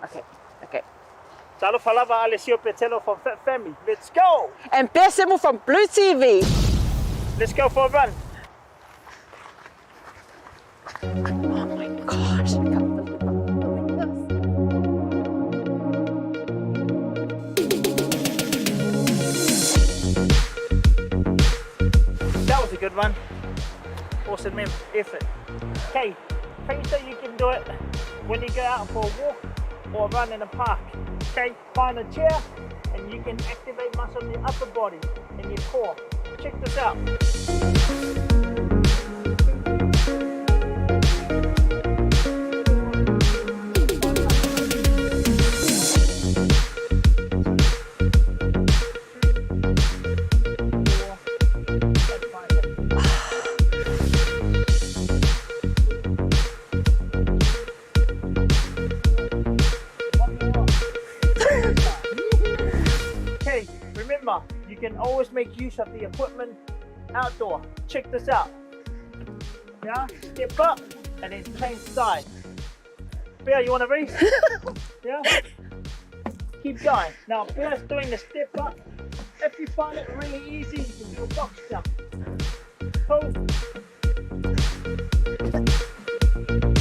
Okay. Talo falava Alessio Vaetolo from Fit Family. Let's go! And Semu from BluTV. Let's go for a run. Oh my gosh, I can't believe I'm doing this. That was a good run. Awesome effort. Okay, pretty sure you can do it when you go out for a walk or run in a park. Okay, find a chair and you can activate muscle in your upper body and your core. Check this out. Remember, you can always make use of the equipment outdoor. Check this out. Yeah, step up and then change side. Bear, you want to race? Yeah? Keep going. Now, Bear's doing the step up. If you find it really easy, you can do a box jump. Pull.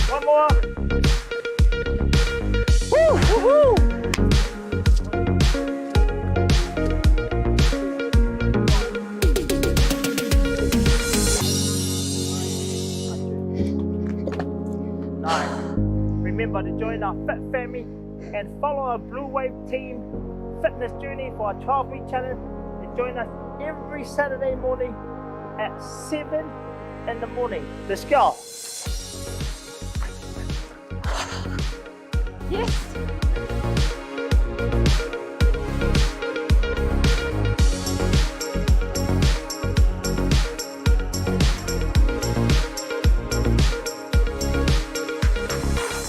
One more. Woo, woo, woo. Remember to join our Fit Family and follow our Bluwave team fitness journey for our 12-week challenge and join us every Saturday morning at 7 in the morning. Let's go. Yes.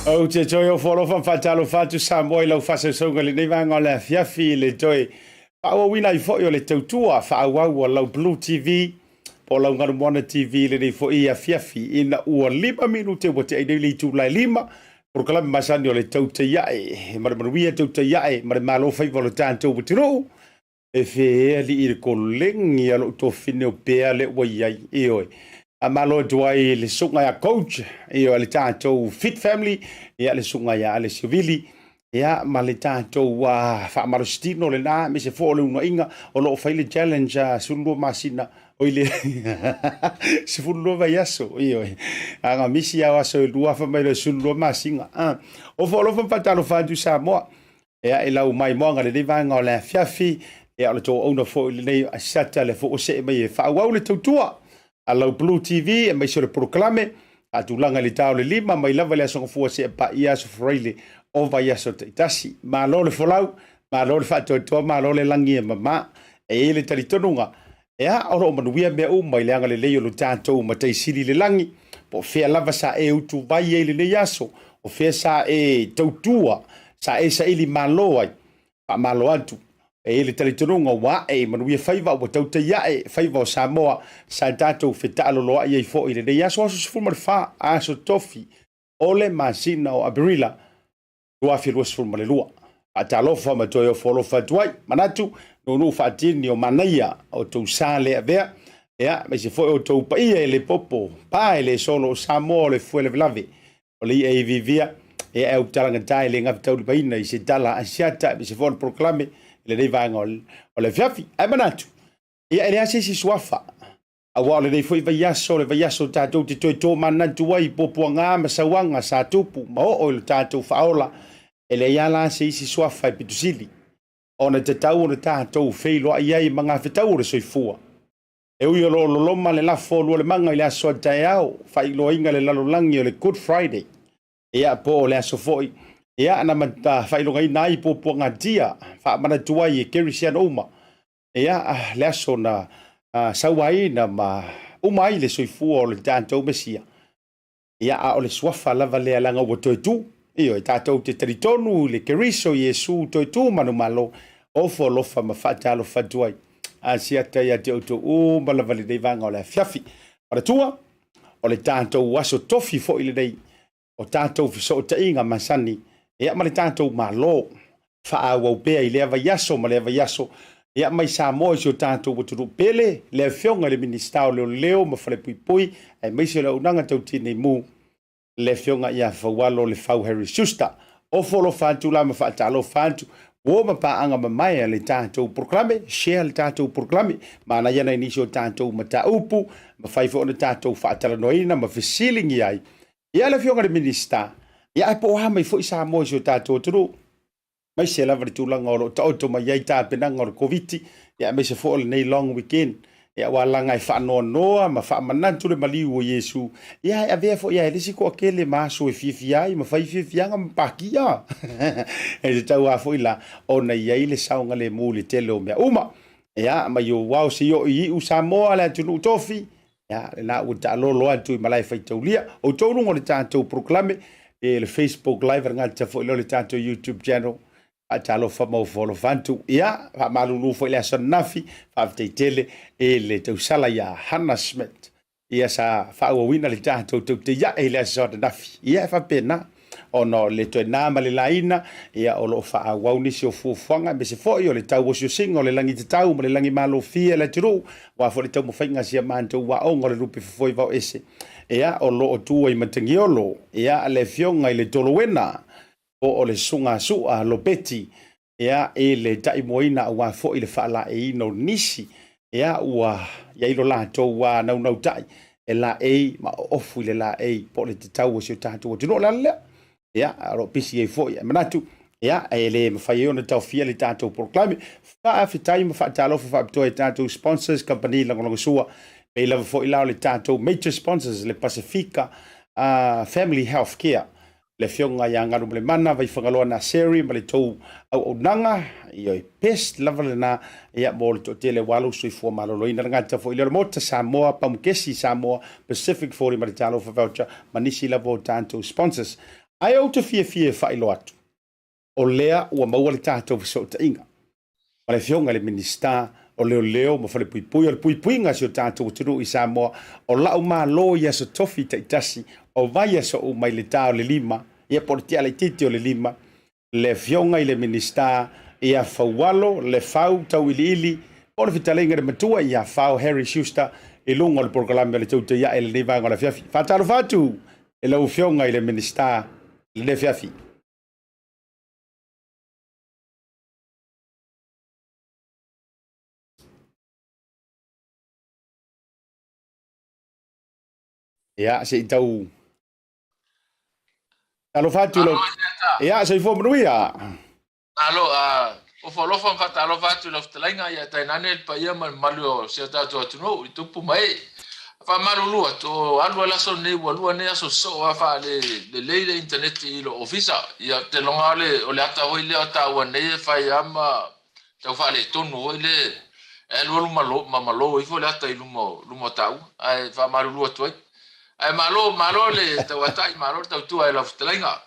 O te toi o folo fan fatalo fatu Samoa I lau fasa songa le nei vanga le fiafi le toi. Paua wina I fo I o le tautua whaawau o lau BluTV po lau Ngarumoana TV le nei fo I a fiafi ina ua 5 minute wa te aidei tu lai 5 proklame masani o le Tautai iae mare manuia Tautai iae mare malo faiva lo tantou butiru e fe li I le kolengi alo to fine o pea le waiai e oi. A malo tuai le sunga ya coach I o le tātou Fit Family ia le sunga ya le civili ia ma le tātou wha marostino le nā me se fō le unga inga o lo whaile challenge sunlo masina o ile se funlo vai aso io anga misi ya aso e lua wha mai le sunlo masinga o fō lo whapatalo whātu Samoa ia e lau mai moanga le vanga o le fiafi ia o le tō auna fō le nei Asiata le fō o se mai e whaawau le tautua Allo BluTV e mai se le proclame a tulanga le tau le 5 mai lava le asonga fua se pa ia so freile o vai aso tasi ma lo le folau ma lo le fato to ma lo le langi e mama e le talitonunga e a oro manuia me o mai leanga le leio lo tanto ma tai sili le langi po fe lava sa e utu vai e le yaso o fe sa e tautua sa e sa ili malo ai pa malo atu e le talitonunga wa e manuia faiva o Tautai iae faiva o Samoa sa tatou fetalo loa ia I fo I le ia so fulma fa aso tofi ole masina o abrila lua fi lua fulma le lua a talofa ma toyo folo fatuai manatu no fatini o manaia o to sale avea ia me se fo o to pa ia le popo pa le solo Samoa le fu le lave o le e vivia e au talanga tai le ngap pa ina I se tala Asiata se fo proclame le nei vanga o le fiafi ai manatu ia ele ase si swafa a wa le nei foi vai aso tatou te toi to manatu ai popuanga ma sawanga sa tupu ma o le tatou faola ele ia la se si swafa pitusili ona te tau ona tatou feilo ai ai manga fetau le soifua e ui lo loma le lafo lo le manga I le aso taiao fai lo inga le lalolangi o le Good Friday ia po le aso foi ia na mata fai lo ngai nai popo ngatia fa mana tuai e kerisian uma ia le aso na sawai na ma umai le soifu o le tantou mesia ia o le swafa lava le alanga o toitu io e tatou te tritonu le keriso Yesu toitu manu malo o fo lofa ma fatalo fatuai Asiata ia te auto o malava le dei vanga o le fiafi para tua o le tantou aso tofi fo ile dei o tatou fiso ta inga masani ia ma le tātou malo whaawau pea I lea vaiaso ma lea vaiaso ia mai Samoa si o tātou waturu pele lea whionga le minista o leo ma whale pui pui ai mai si o le unanga tau tine mu le whionga ia Faualo le Fau Harry Schuster o folo whantu la ma whaatalo whantu o ma paanga ma mai le tātou proklame share le tātou proklame ma na iana inisi o tātou ma taupu ma whaifo o le tātou whaatala noina ma fisilingi ai ia le whionga le minista ia e po ha mai fo I Samoa si o tātou turu mai se lava le tūlanga o lo tauto mai iai tāpenanga o le COVID ia mai se fo le nei long weekend ia walanga I whaanoa noa ma whaamanatu le maliu o Yesu ia e avea fo ia e lisi ko akele maso e fiafia I ma whai fiafianga ma pakia e te tau a fo ila o na iai le saunga le mū le tele o mea uma ia ma yo wau se yo I u Samoa le tunu tofi ia le na ua ta lolo atu I malai whaitaulia o tōrungo le tātou proklame e le Facebook live ngata fo ilo le tātou YouTube channel atalo fa mo folo fantu ia fa malulu fo ile sonafi fa tele e le tau sala ia Hannah Smith ia sa fa wina le tātou te ia e le sonafi ia fa pena ono le to na male laina ia o lo fa wauni si o fuanga be se fo io le tau o si singo le langi te tau mo le langi malo fia le tru wa fo le tau mo fainga sia manto wa ongo le rupi fo va ese ia o lo o tu I matangiolo ia le fionga I le tolowena o le sunga sua lo beti ia e le tai moina wa fo I le fala e no nisi ia ua ia ilo la to wa nau nau tai e la e ma ofu le la e po le te tau o si o tātou o tino la le ia ro pisi e fo ia manatu ia e le mawhai ona tau fia le tātou proklame fa afitai ma fa talo fa to e tātou sponsors company lango sua e lava fo I lao le tātou major sponsors le Pasefika family health care le fionga ia ngaru le mana vai whangaloa na seri ma le tau au nanga I o pest lava le na ia mo le tele walu sui fua malolo ina ngata fo I le mota Samoa pamukesi Samoa Pacific for I ma le talo fa voucher manisi lava o tātou sponsors ai au te fia whailo atu o lea ua maua le tātou visota inga ma le fionga le minista o leo ma fale pui o le pui nga si o tātou tunu I Samoa o lau ma lo ia so tofi taitasi o vai so o mai le tau le lima ia portia le titi o le lima le fionga I le minista ia Faualo le fau tau ili o le fitalenga le matua ia Fau Harry Schuster I lungo le programa le tauta ia ele nevanga le fiafi fatalo fatu e lau fionga I le minista le fiafi ia se tau talo fatu lo ia se fo mnuia alo o folo fa talo fatu lo tlainga ia tainane pa ia malu se tatu atuno I tupu mai fa malu to alu la so ne walu ne so so fa le internet I lo ofisa ia te longa le o le ata o le ata o ne fa ama tau fa le tonu le e lo malo I fo le ata I lumo tau ai fa malu to ai malo le tautai malo tau ai lo tlainga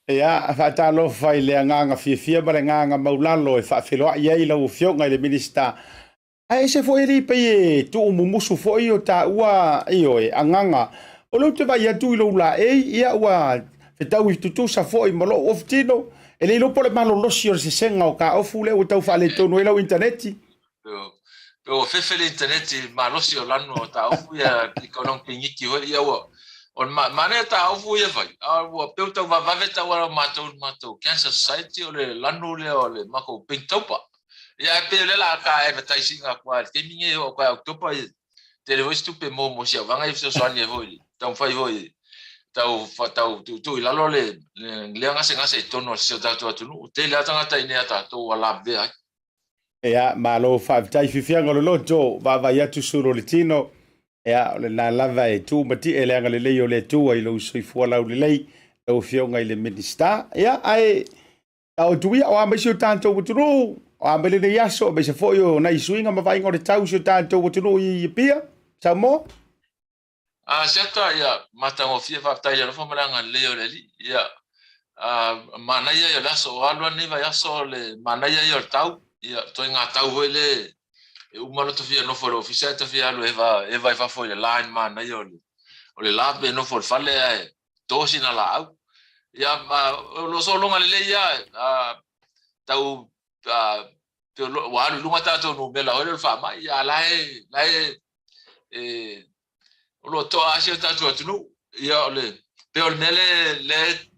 ia fa talo fai le nganga fia ba le nganga maulalo e fa filo ia I lo fionga le minista ai se foi ri pe tu mumusu foi o ta ua io e anganga o lo te vai atu I lo la e ia ua fe tau I tutu sa foi malo oftino e le lo pole malo lo si o se senga o ka ofu le o tau fa le tonu lo internet o fefele internet malo si o lanu o ta ofu ia I kono pingiki ho ia o mane ta ofu ia vai o pe tau va veta o mato cancer society o le lanu le o le mako pintopa ia pe le la ka advertising a kwa te minge o kwa oktopa te le voice tu pe mo si vanga I so swani voi tau fai voi tau tu la lo le nga se tono si tatu atu te le tanga tai ne ata to wala be ia malo fa tai fianga lo loto va ia tu suro le tino ia le la lava e tu mati ele anga le leo le tu ai lo sui fuala le lei o fionga I le minista ia ai au tuia o ame si o tanto uturu o ame le yaso be se foi o na isuinga ma vai ngore tau si o tanto uturu I pia Samoa Asiata ia matango fia fa tai lo fa malanga leo le ia manaya ia laso alwa ni va yaso le manaya ia tau ia to nga tau ele e umano to fia no for official to fia lo eva fa foi line manaya o le labe no for fale to sina la au ia lo so longa le ia tau te wa lunga tato no bela o fa mai ia lai lo to asia tato tunu ia ole pe o mele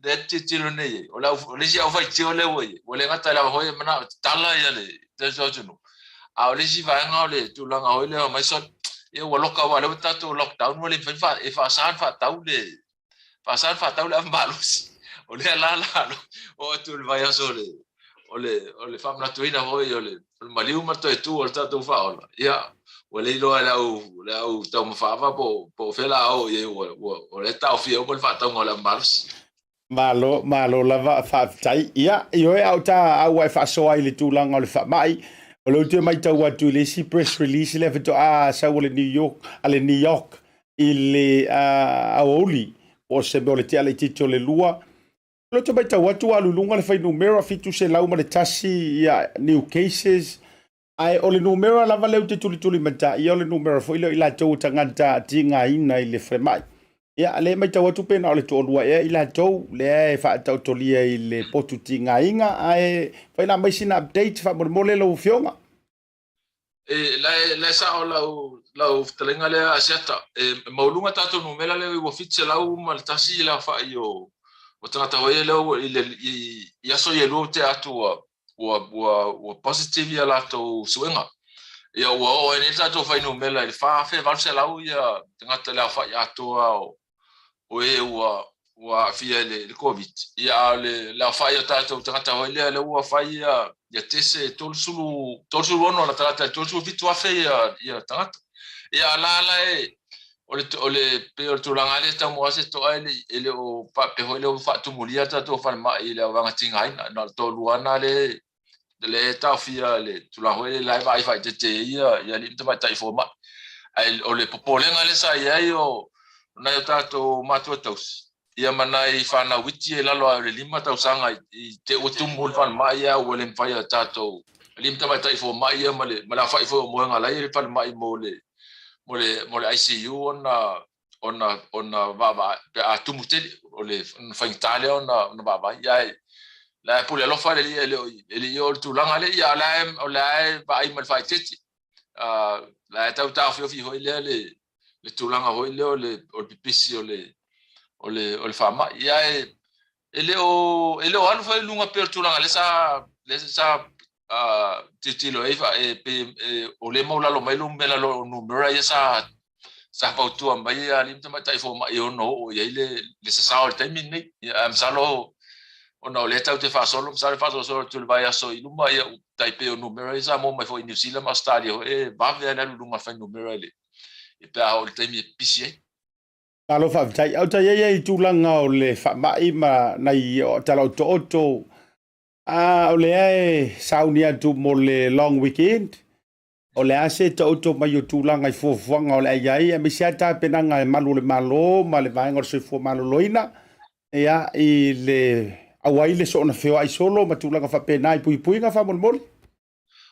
le titilo nei o la le si au fai tio le o le ngata la ho mana tala ia le te so tunu a le si va nga le tu langa ho le mai so e o loka wa le tato lockdown le fa san fa tau le malos o le la o tu vai a sole o le famna tuina ho le maliu ma to tu o tato Faualo ia o le lo le au tau mafava po fela o ye o le tau fia o le fa tau ngola malos malo lava fa tai ia io e au ta au e fa so ai le tulanga o le fa mai o le te mai tau atu le si press release le fa to sa o le New York i le aoli o se mo le te ale tito le lua lo te mai tau atu alu lunga le fai numero fitu se lau ma le tasi ia new cases ai o le numero lava leu te tuli mata ia o le numero fo ilo ila tau tangata tinga ina i le fremai ia le mai tau atu pena o le tolua ia ila tau le e fa tau tolia i le potu tinga inga ai fai la mai sina update fa mole lo fionga la sa o lau talenga le asiata maulunga tato numela le wo fitse lau mal tasi la fa io o tangata hoe leo i aso i elu te atu ua positive ia lato suenga. Ia ua o ene tato whai numela i whaafe valse lau ia tangata lea whai atua o e ua fia le COVID. Ia lea whai o tato tangata hoe lea leo ua whai ia tese tolsulu ono la tangata tolsulu fitu afe ia tangata. Ia ala ole pe o tulanga le ta mo se to ele o pa pe ho le o fa tu mulia ta to fa ma ile o vanga tinga ina no to luana le ta fia le tula ho le live ai fa te ia li te mai tai fo ma ai ole popolenga le sa ia o na ta to ma to tos ia mana i fa na witi la lo le lima ta usanga i te o tu mo fa ma ia o le fa ta to lim te mai tai fo ma ia ma la fa fo mo nga la i fa ma i mo le ICU ona baba a tumuteli ole fa Italia ona baba ya la pule lo fa le yo tu langa le ya la ba ai mal fa titi la ta fi ho le tu langa ho le pipisi ole fama ya ele o alu fa lunga per tu langa le sa titi lo eva ole mo la lo mai lo mela lo numero ya sa pautua mai ya lim tama tai fo mai ono o ya le sa sa te minni ya am salo ona le tau te fa solo sa fa solo tu vai aso i luma ya tai pe o numero ya mo mai fo New Zealand ma stadio va ve na luma fa numero le e pa o te mi pisi alo fa tai au tai ye tu langa o le fa mai ma nai o talo to o le e saunia tu mo le long weekend o le ase to mai o tūlanga i fuafuanga o le aiai e misiata penanga e malu le malo ma le vaenga o se fua malo loina ia i le awai le soona feo ai solo ma tūlanga fa pena i pui nga fa molmoli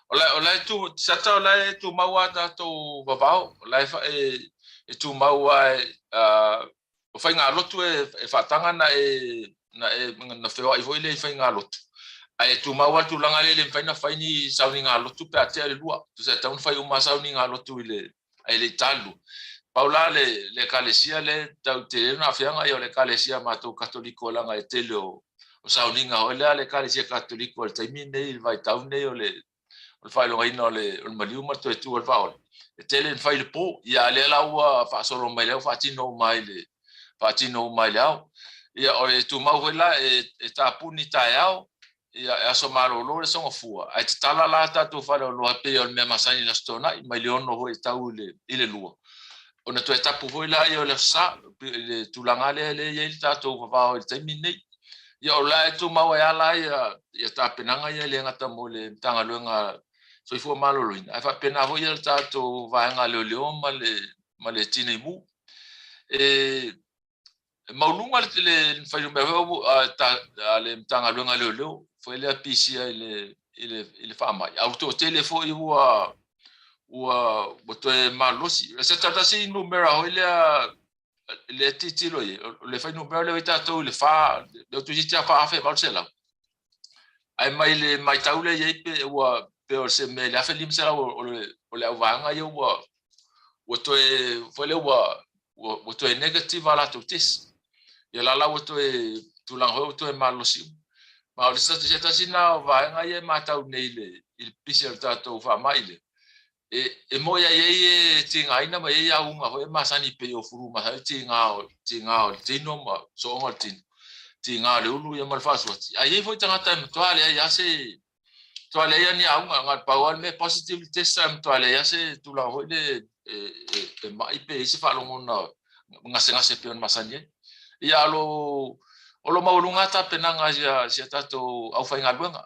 ola tu sata ola tu maua da to babao ola fa e tu maua o fa nga lotu e fa tanga na feo ai foi le fa nga lotu ai tu maua tu langa le faina faini sauni nga lotu pe atia le lua tu se taun fai uma sauni nga lotu ile ai le talu paula le kalesia le tau te na fianga yo le kalesia ma to katoliko langa e tele o sauni nga ole le kalesia katoliko le taimine il vai taune yo le fai lo ina le maliu ma to tu va e tele fai le po ya le la wa fa solo mai le fa tino mai le ia o tu mau la e ta puni ta yao ia aso maro lo le songa fua ai tala la ta tu fa lo pe o me masani la stona i mai leono ho tau ile lua ona to eta pu la io le sa le tu langa le ye ta tu va o te mini ia o la tu mau ya la ia ta penanga ia le ngata mo le tanga luenga so i fu malo lo ai fa pena ho ia ta tu va nga le ma le tini mu maulunga le fai me ta le tanga luenga le foi le apisia ile fama auto telefo i ua boto malosi se tata si numero ile le titilo le fai numero le tato le fa le tu ci fa fa Barcelona ai mai le mai taule ye pe wa pe se me la felim sera o le vanga yo wa to e foi le wa to e negative ala to tis ye la wa to e tu la ho to e malosi ma o le sa te sina vanga ye mata nei le il pisel tato fa mai le e mo ya ye tinga ina ma ye ya unga ho e masani pe o furu ma tinga o tino ma so ngol tinga le ulu ya mal faso ai foi tanga tam to ale ya se to ale ya ni unga ngat pawal me positive test sam to ale ya se tu la ho le e mai pe se fa longo na ngase pe on masani ya lo o lo maulunga ta penanga ya tato au fa ngaluanga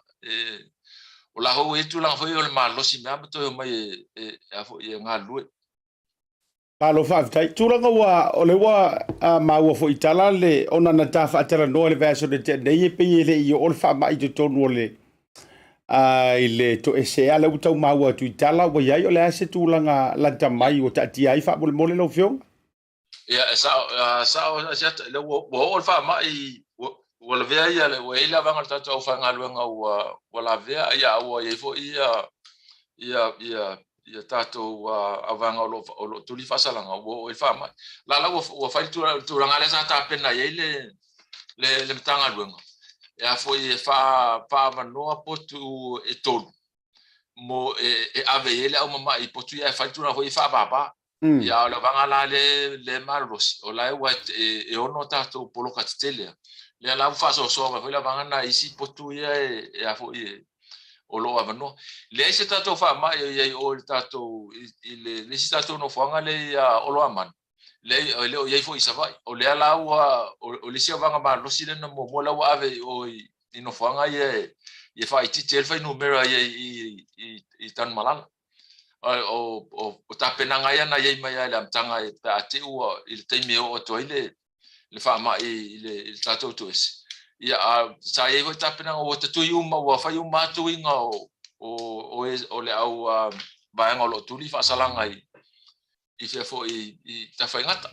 o la ho e tu la foi o le malosi me ato mai afo e ngalue Palo fa tai tulanga wa ole wa ma wa fo itala le ona na ta fa tera no le verso de te nei pe le i o fa mai to tonu le ile to ese ala uta ma wa tu itala wa ya yo le ase tulanga la ta mai o ta ti ai fa mole lo fiong ya sa le wo fa mai wo le vea ia le wo ila vanga ta to fa ngaluanga wa la vea ia wo ye fo ia tato avanga o tuli fasalanga wo e fama la wo fai tu ranga le sa ta pena ye le mtanga luenga ya fo e fa manoa potu e tolu mo e ave ele au mama i potu ya fai tu na fo e fa baba ya le vanga la le malos o la e ono tato poloka tele le la fa so fo la vanga na isi potu ya e a fo o lo avano le se tato fa ma ye o tato le se tato no fanga le o lo aman le ye fo isava o le ala o le se vanga ma lo sile no mo la wa ave o no fanga ye fa iti tel fa numero ye i tan malala o ta penanga ya na ye mai la tanga ta te o il te me o to ile le fa ma ile tato to es ia sa e ho tapena o te tui uma wa fai uma tu inga o le au ba ngo lo tuli fa salanga i fe fo i ta fai ngata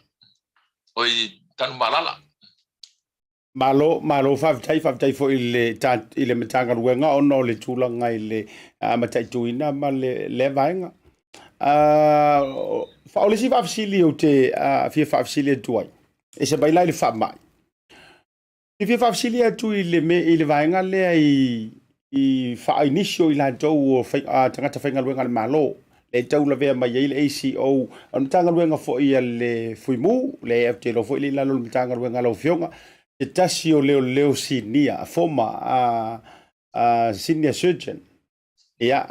o i tan malala malo fa tai fo ile metanga ruenga ono le tulanga ile matai tuina ma le vainga fa ole si fa fsili o te fa fsili tuai e se baila le fa mai If you have seen tu ile vainga le i fa inicio ila tau tangata fainga luenga le malo le tau la vea mai le ACO an tanga luenga fo ia le fuimu le FT fo ile la lo tanga luenga lo fionga e tasio leo sinia former senior surgeon ia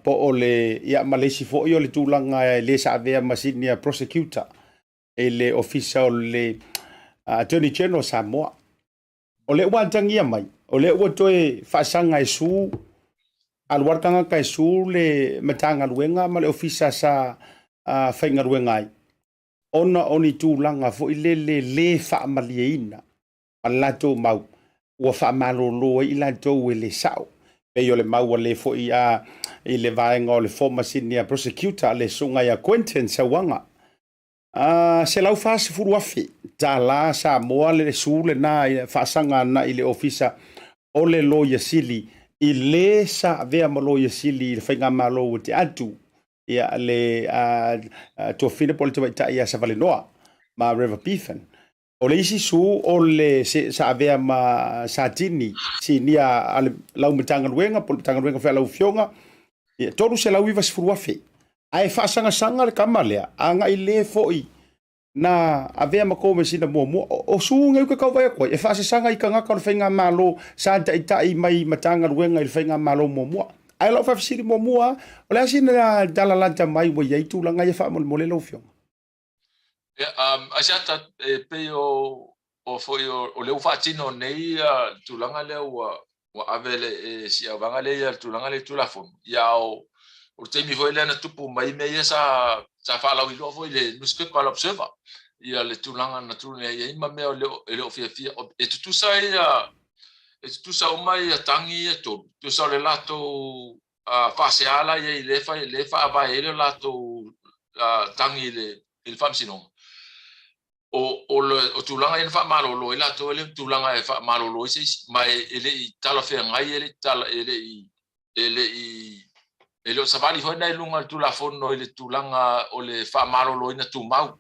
po ole ia malesi fo ia le tulanga le sa vea ma senior prosecutor ele official le Attorney General Samoa. O le ua tangia mai. O le ua toe whaasanga e su. Aluarkanga ka e su le matanga ruenga ma le ofisa sa whainga ruenga ai. Ona oni tūlanga fo i le whaamalieina. A lato mau. Ua whaamalolo i lato e le sao. Pei o le mau le fo i le vaenga o le former senior prosecutor le sunga ia Quentin Sawanga. Se lau fase furu afi ta la Samoa le sule na fasanga na ile ofisa o le loya sili i le sa vea ma loya sili i whainga malo te atu ia le to fine polita waita ia sa vale noa ma River Beefan o le isi su o le sa vea ma sa tini si nia lau mitanga ruenga polita ruenga whea lau fionga toru se lau iwas furu afi ai sanga le kamalea anga i le foi na avea makome sina mo o sunga u ka vai ko e sanga i kanga ka whainga malo sa tai mai matanga ruenga i whainga malo mo ai lo fa siri mo o le asina dala lanta mai wo ye tu langa ye fa mo le lo fio Asiata pe o foi o le fa tino nei tu langa le o avele si avanga le tu langa le tu la fo ya o te mi foi le na tupu mai me esa sa fa la ilo foi le newspaper observer ia le tulanga na tu ne ia ma me o le ofia e tu sa o mai tangi e tu sa le lato fase ala ia le fa va ele lato tangi le il fam sino o tulanga ina fa malolo ila to ele tulanga e fa malolo se mai ele I tala fe ngai ele tala ele o savali ho na lunga tu la fono ele tulanga o le fa malolo ina tu mau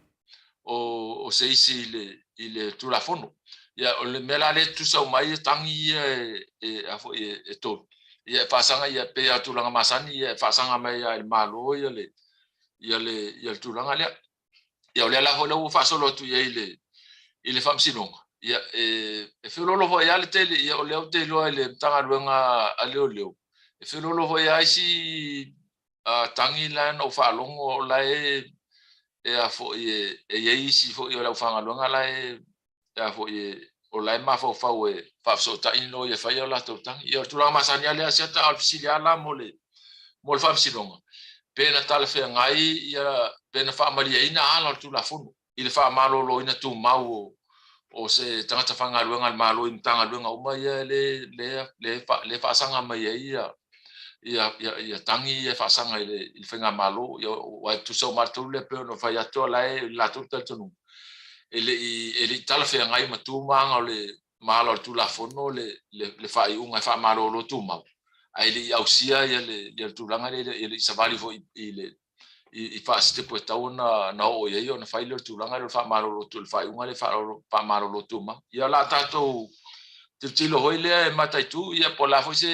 o se isi ile tu la fono ya o le mela le tu sa mai tangi e afo e to ia fa sanga ia pe tulanga masani ia fa sanga mai il malo ia le tulanga le ia le la ho le fa solo tu ia ile fam sinonga ia e filolo ho ia le tele ia o le te lo ile tanga luenga a leo e filolo ho ia si tangi lan o fa longo la e afo e isi fo ia la fanga luenga la e afo o la ma fo fa we fa so ta ino ia fa ia la to tangi ia tu la masani ale Asiata alfisilia la mole fam sinonga pena tala fe ngai ia pena fa maria ina ala tu la fono ile fa malolo ina tu mau o se tangata fanga luenga malo in tanga luenga o mai le fa sanga mai ia tangi e fa sanga ile fenga malo ia wa tu so martu le pe no fa ya to la tu tonu ele tala fe ngai matu manga le malo tu la fono le fa unga fa malolo tu mau ai le ausia ia tu langa le savali fo ile I fa ste po tauna na o ye yo na fa ile tu langa le fa marolo tu fa unga le fa marolo tu ma ia la tato te lo hoile matai tu ia po la fo se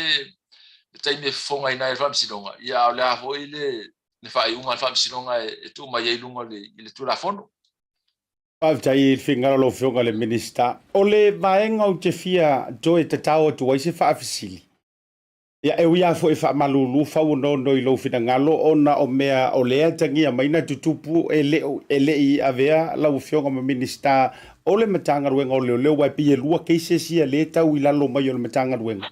tai me fonga ina fa sinonga ia la fo ile le fa unga fa sinonga e tu ma ye lunga le tu la fono tai finga lo fonga le minista o le vaenga o te fia joe te tau tu ai se fa afisili ia e uia fo e fa malulu fa no I lo fina ngalo ona o mea o lea tangia maina tutupu e le I avea la ufionga ma minista o le matanga ruenga o leo wai pia lua keise sia le tau I lalo mai o le matanga ruenga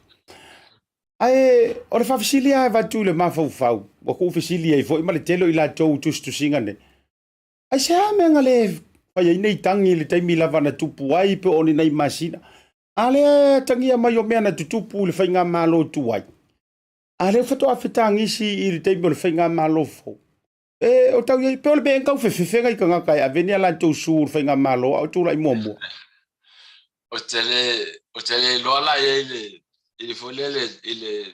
ai o le fa fisilia e vatu le mafau fau o ku fisilia I fo I ma le telo I la tou tustu singane ai se amenga le fa ia nei tangi le taimi lava na tupu ai pe oni nei masina ale tangia mai o mea na tutupu le fainga malo tuai ale fato afetangisi I le table fainga malofo o tau ye pe o le ben kau fefenga I kanga kai avenia la tou sur fainga malo o tu la momo o tele lo la ile folele ile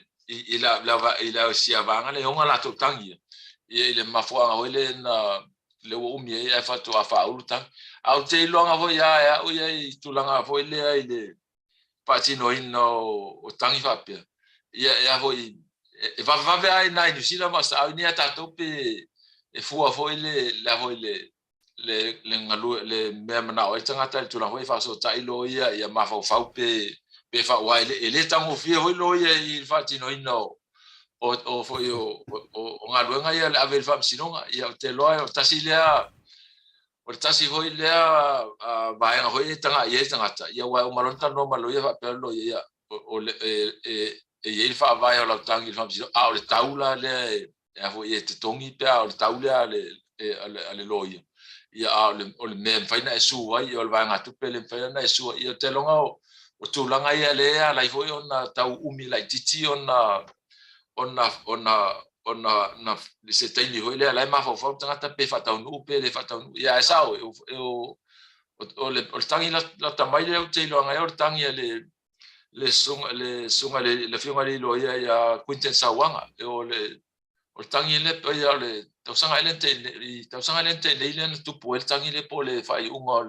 sia vanga le honga la totangi ile mafua o ile na le o mi e fato afa urta au te longa vo ya o ye tu langa vo ile patino ino o tangi fapia ia vo e va ai nai nu sila mas au ni ata tope e fua foi la foi le ngalu le memna o tanga tal tu la foi fa so tai lo ia ma fa pe fa wa ele tango fie foi lo ia I fa tino ino o foi o ngalu nga ia ave fa sinonga ia te lo o tasilia o tasi foi le va nga foi tanga ia tanga ia wa o malonta no malo ia fa pe lo ia o e ele fa vai o tangi fa bisino a o le taula le e fo e te tongi pe o le taula le loia ia a o le me fa na su vai o le vai nga tu pe le fa na su ia te longa o tu langa ia le a lai fo ona tau umi lai titi ona na se taimi ho le lai ma fo tanga pe fa tau nu pe le fa tau ia sa o le tangi la tamai le o te lo nga o tangi le sunga le fiunga le lo ia Quinten Sawanga o tangi le ia le tausanga lente le ile tu po el tangi le po le fai unga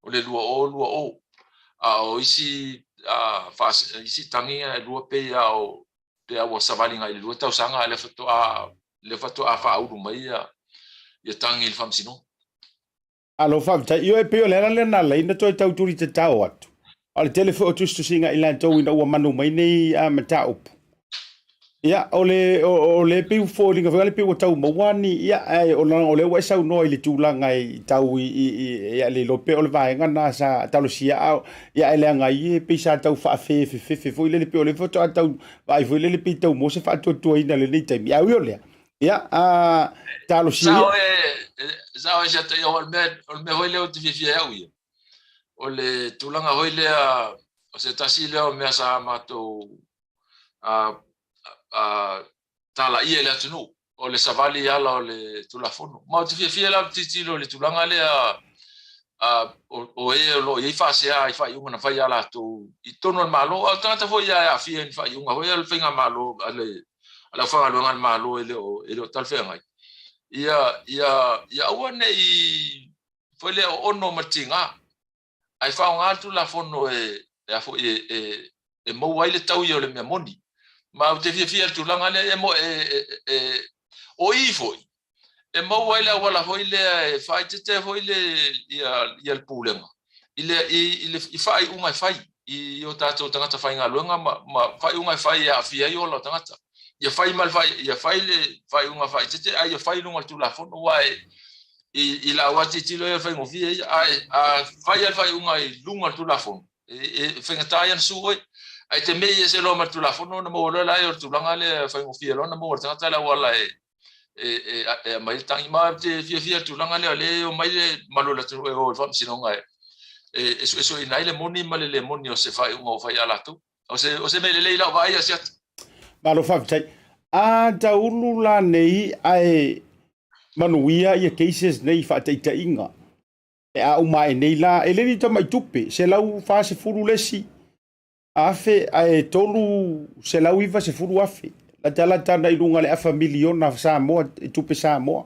o le lua o o isi isi tangi lua pe ia o pe a savali ngai lua tausanga le fato a fa uru mai ia tangi le famsino alo fa io e pe le na le na to tau turi te tau atu ale telefo tustu singa ila tau ina ua manu mai nei a mataupu ia ole pe fo linga vale pe tau mawani ia ai ole wa sau no ile tulanga I tau ia le lo pe ole vai ngana sa talusia ia ele ngai pe sa tau fa fe fo ile pe ole foto tau vai fo ile pe tau mo se fa to ina le nei time ia ole ia a talusia sao já te o me hoile o te fia ia ole tulanga hoile o se tasile o me sa mato tala ia le atunu o le savali ala o le tulafono ma te fia la titilo le tulanga le o lo i fa se ai fa una fa ya la tu I tono malo o tata foi ya fia fa una ho ya finga malo ala fa lo ngal malo ele tal fe ngai ia one I foi le ono matinga ai fa nga tu la fono ya fo mo wai le tau yo le me moni ma te fia tu la ngale mo o I foi mo wai la wala foi le fa te foi le ia le pulenga ile fai unga fai I o tato tangata fai nga luenga ma fai unga fai ya fia yo lo tangata ia fai mal fai ia fai le fai unga fai te ai fai lunga tu la fono wai I la wati tilo ia fai ngofia a fai al fai unga lunga tu la fono fengata yan suoi ai te me se lo ma tu la fono na mo la yo tu langa le fai ngofia lo na mo tangata la wala mai tangi ma te fia tu langa le o mai le malo la tu o fam sinonga eso ina ile moni male le moni o se fai unga fai ala tu o se me le la vai asia malo fa tai a taulu la nei ai manuia ia cases nei fa tai inga a uma nei la ele ni to mai tupe se lau fa se furu lesi afe ai tolu se lau iva se furu afe la tala tana I lunga le a familiona Samoa tupe Samoa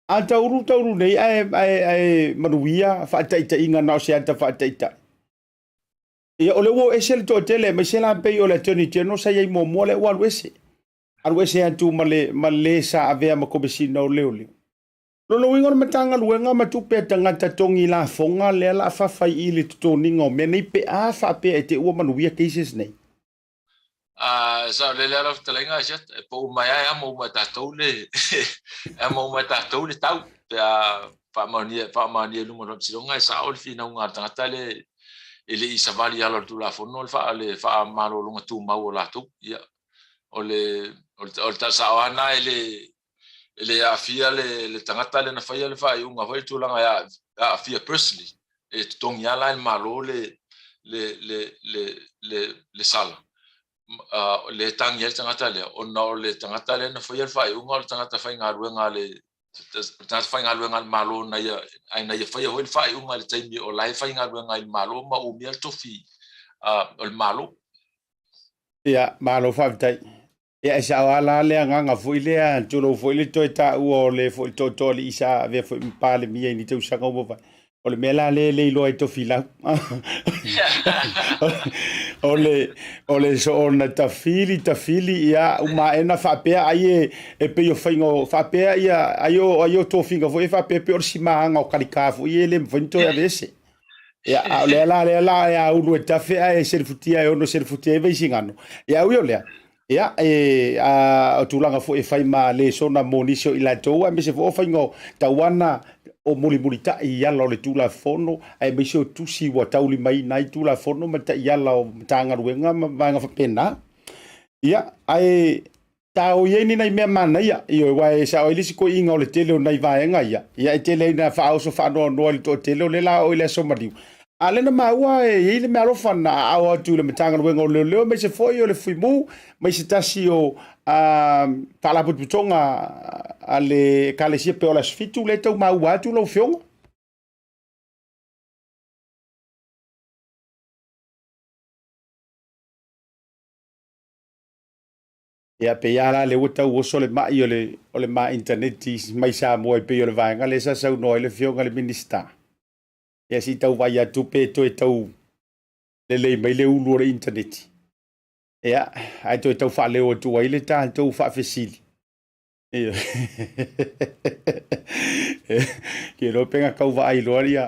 a tauru nei ai manuia fa tai inga na se ata fa tai ia ole wo esel to tele me se la pe o le toni teno sa ia mo le wa wese alwese atu male sa ave ma komesina o leo lo wingo matanga luenga matupe tangata tongi la fonga le la fa fai ile toninga me nei pe a fa pe te o manuia cases nei sa le la telenga jet po mai ai mo mata tole mo mata tole tau pa mania lu mo silonga sa ol fina unga tangata le ele I savali ala tu la fono fa malo lunga tu mau la tu ia ole ta sawana ele afia le tangata le na fa ile fa unga vai tu langa ya afia personally tongia la malo le sala le tangia tangata le ona le tangata le na fa ile fa unga tangata fa ngaruenga le tangata fa ngaruenga malo na ia ai na ia fa ile fa unga le taimi o lai fa ngaruenga malo ma o miel tofi o malo ia malo fa tai ia sa wala le nganga foi le tulo foi le to ta o le foi to le isa ave foi pale mi ni te usanga o va o le mela le lo to fila o le so ona tafili ia uma ena fa pe ai pe yo faingo fa pe ia ayo to finga foi fa pe o simanga o kalikafu ia le vento ia vese ia le la ia u tafe ai serfutia o no serfutia vai singano ia u le ia a tulanga fo fai ma le sona monisio ila toa me se fo faingo tawana o muli ta ia lo le tula fono ai me se tusi wa tauli mai nai tula fono ma ta ia lo tanga ruenga ma nga fa pena ia ai tau ye ni nai me mana ia io wa sa o ilisi ko inga o le tele o nai vaenga ia tele na fa o so fa no le to tele le la o le so mari ale na maua ile me alofa na awa tu le matanga wengo le me se foi o le fuimu me se tasi o pala putonga ale kalesia pe o la sfitu le tau maua tu lo fionga ia pe ala le wata o so le mai o le ma internet mai sa mo pe o le vanga le sa no le fionga le minister ia si tau vai atu pe to tau le mai le ulu le internet ia ai to tau fa le o tu ai le ta tau fa fesili ia ke ro penga kau vai lo ia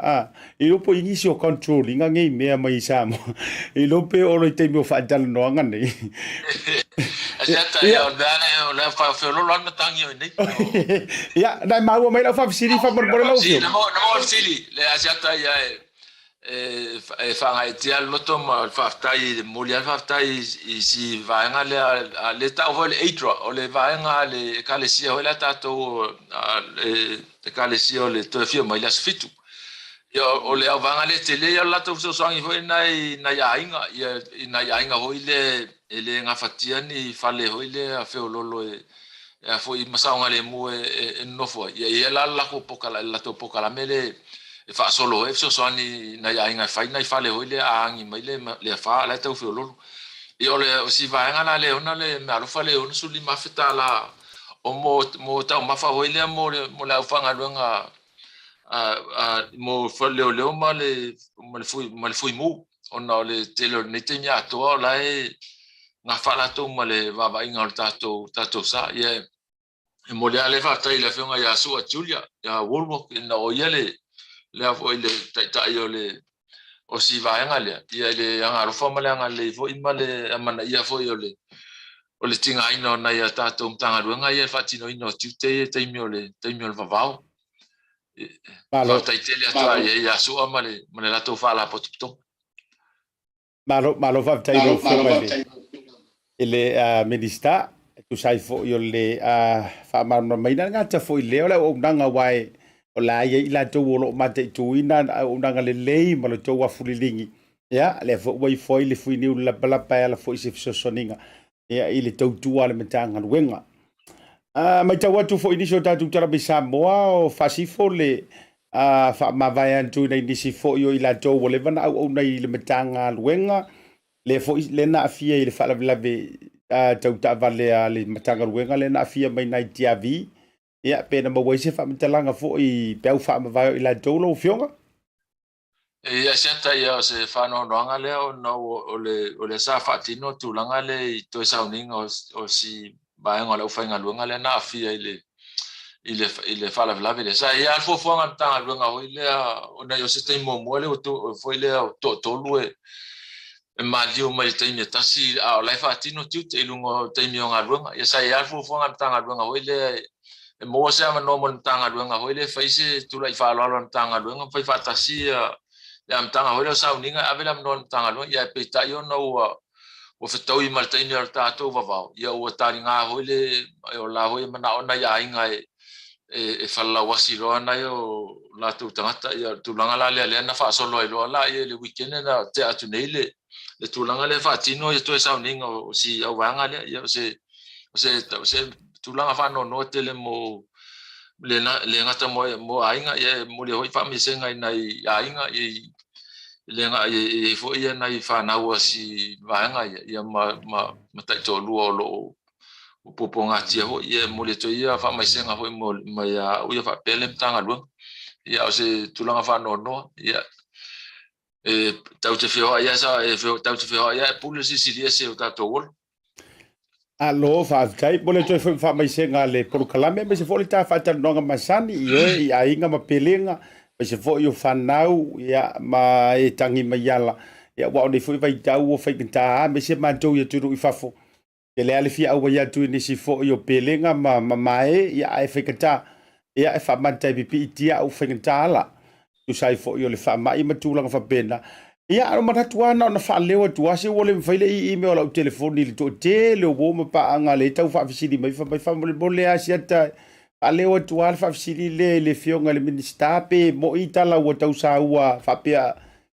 i lo po inisi o controlling ngai me mai sa mo i lo pe o le te mo fa dal no ngani Asiata ia o la fa lo na tangi nei ia dai mau mai la fa fesili fa por lo si na mo sili le asiata ia fa ngai tia loto ma fa tai molia fa tai si va nga le ta o le eitro o le va nga le kalesia o la tato le kalesia le to fio mai las fitu o le va nga le tele ya la to so sangi foi na ya inga ho ile nga fatia ni fale ho ile a fe lolo foi masanga le mu no foi ia la ko pokala la to pokala mele fa solo so so ni na ya inga fai na fa le hoi le angi mai le fa la tau fiololo I ole o si vaenga la le ona le me alo fa le ona suli mafeta la o mo tau mafa hoi le mo la ufanga luenga mo fa le ma le fui mu ona le telo ne te mia to la nga fa la to ma le va va inga tato sa ye mo le ale fa tai le fenga ya su a Julia ya wolmo na o yele le avo ile ta yo le o si vaenga le ia le anga ro fa male anga le fo imale amana ia fo yo le o le tinga ino na ia tato mtanga luenga ia fa tino ino tute te miole vavao Malo fa tai tele atua ia su amale male la to fa la potito malo fa tai lo ele minister tu sai fo yo le fa ma mai na ta fo ile o nanga wai o la ia ila to lo mate tu ina o nanga le lei ma lo to wa fulilingi ya le fo wai fo ile fu ni la bala pa la fo se so ninga ya ile to tu ale metanga wenga mai ta watu fo ini so ta tu tara Samoa o fasifo le fa ma vai antu nei nisi fo yo ila to o le vana o nei le metanga wenga le fo le na fia ile fa la Tautai vale le matanga ruenga le na fia mai nai tiavi ia pena ma wai se fa mtalanga fo I peu fa ma vai ila tolo fionga ia Asiata ia se fa no anga le o le sa fa tino tu langa le to sa uninga o si vai ngala ufainga luenga le na fia ile fa la le sa ia fo nga tanga luenga o ile ona yo se te mo le o fo ile to lue Mario mai te me tasi a la fa tino tu te lungo te mi nga runga ya sai alfo fo nga tanga runga hoile mo se ma no mo tanga runga hoile fa ise tu la fa lo tanga runga fa tasi ya tanga hoile sa uninga avela no tanga runga ya pe ta yo no o fe tau I malta ni alta to va ya o tani nga hoile o la hoile mana ona ya inga fa la wasilo na yo la tu tanga ya tu langa la le na fa solo lo la ye le weekend na te atu neile le tulanga le fa tino e to sa ninga o si au vanga le ya se tulanga fa no tele mo le ngata mo ainga ye mo le hoi fa mi senga nai ainga le nga ye fo ye nai fa na o si vanga ya ma ta to lu o lo o poponga tia ho ye mo le to ia fa mai senga ho mo ya o ya fa pele tanga lu ya o se tulanga fa no ya tau te fio ia sa tau te fio ia pule si se o tato wol alo fa kai bole to fa mai senga le por kalame me se fo ta fa ta no masani I ainga ma pelenga me se fo yo fa nau ya ma tangi ma yala ya wa ni fo vai tau o fa ta me se ma to ya tu I fa fo ke le ale fi au ya tu ni si fo yo pelenga ma mai ya ai fa ta ya fa ma ta pi tia au fa ta la tu sai fo yo le fa mai ma tu langa fa pena ia ro mata tuana na fa lewa tu ase wole mfaile email au telefoni le to tele o mo pa anga le tau fa fisili mai fa mole Asiata alewa tu alfa fisili le fionga le minister pe mo itala o tau sa ua fa pe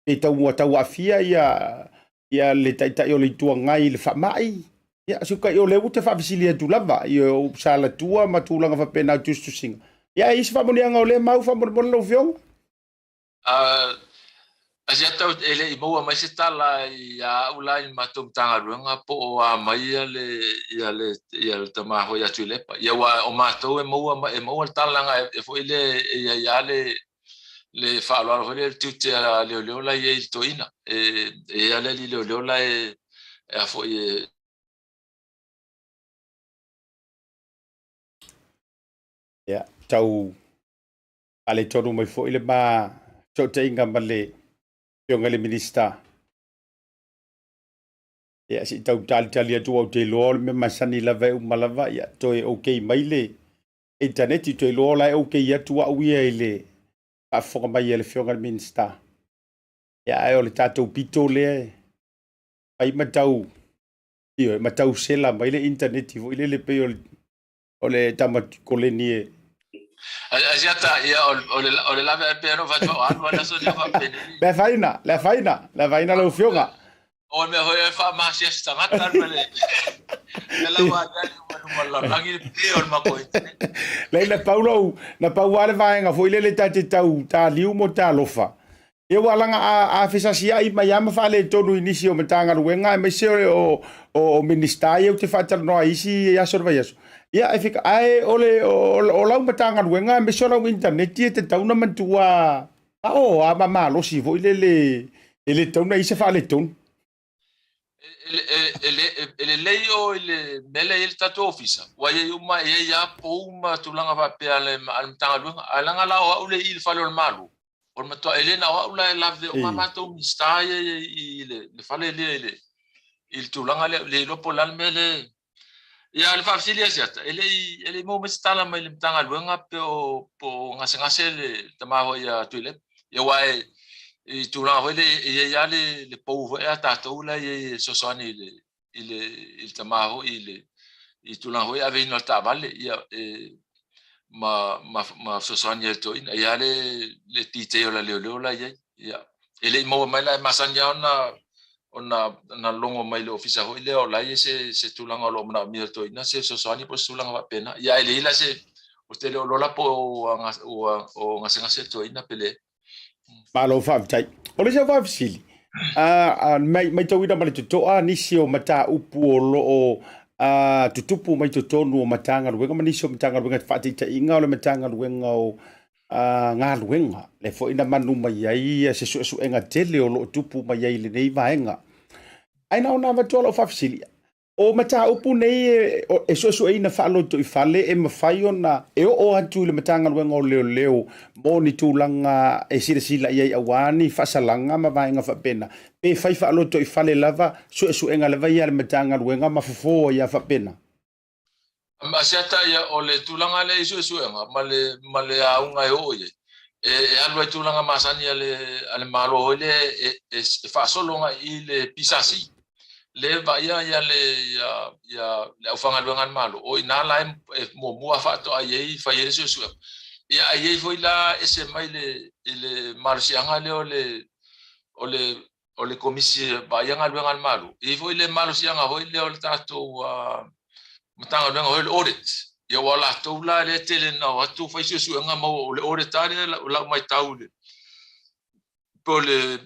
e tau mo tau afia ia le taita yo le tu ngai le fa mai ia suka yo le uta fa fisili tu lava yo sala tua matulanga fa pena tu singa ia is fa mo anga le mau fa mo lo fionga Asiata ele mo mai se tala ya ulai matum tanga runga po o mai le tama ho ya tulepa ya wa o mato mo tala nga e fo ile ya le Faualo ho le tutte le la ye toina ya le la e a fo ya tau ale tonu mai fo ile ba to tenga male le minister ya si tau tali atu au te lo me masani la ve malava ya to e okay mai le internet te lo la okay ya tu au ia ile a fo mai le fionga le minister ya ai o le tato pito le ai matau io matau sela mai le internet vo ile le pe o le tamat koleni Asiata ia o le lave pe no va to an la so le va pe la faina lo fionga o me ho fa ma si sta ngata le la wa da mo la langi pe o ma ko Leila Paulo na pauale vaenga foi le tate tau ta liu mo ta lofa. E walanga a fesasia I mai ama fale tonu inisio matanga ruenga me se o ministaio te fatal no isi ya sorva yaso. Ya e fika ai ole o lau matanga ruenga me so lau internet te tau na mantua. O a mama lo si foi ele tau na isi fale tonu. Ele leio ele mele ele tato ofisa wa ye uma ye ya pouma tulanga va pe ale al tanga lunga alanga la o le il falo malu or mato ele na o la lave uma mato mista ye le fale le il tulanga le lo polal mele ya le fafsili asiata ele mo mistala mai le tanga lunga pe o po ngase le tama ho ya tuile ye wa I tulanga hoi le ia le pouvo e a tātou la i sosani il tamaho I tulanga hoi ave ino ta vale ia ma sosani e to ina ia le tite o la leo la ia ele mo mai la masanya ona longo mai le ofisa hoi le o la se tulanga lo mna mi to ina se sosani po tulanga va pena ia ele la se o te lo la po o ngase to ina pele Malo fa tai. Ole se fa sili. Mai tau ina male to nisi o mata upu o lo o tutupu mai to tonu o matanga ruenga manisi o matanga ruenga fati ta inga o le matanga ruenga o ngā ruenga. Le fo ina manu mai ai se su enga tele o lo tupu mai ai le nei vaenga. Aina ona vatola o fa sili. O mata upu nei e so ina falo to I fale e mafai ona e o atu le matanga ruenga o leo mo ni tulanga e sila ia awani fasalanga ma vaenga fa pena pe fai falo to I fale lava so enga lava ia le matanga ruenga ma fofo ia fa pena Asiata ia o le tulanga le so enga male aunga e o ye e alu tulanga masani ale malo le e fa solonga I le pisasi le vaia ia le aufanga luanga malo o ina la mo fa to ai fa ye so ia ai foi la ese mai le marsianga le o le komisi vaia luanga malo e foi le marsianga foi le o tato matanga luanga hoi le audit ia wala to la le tele no atu fa so nga mo le audit la mai taule po le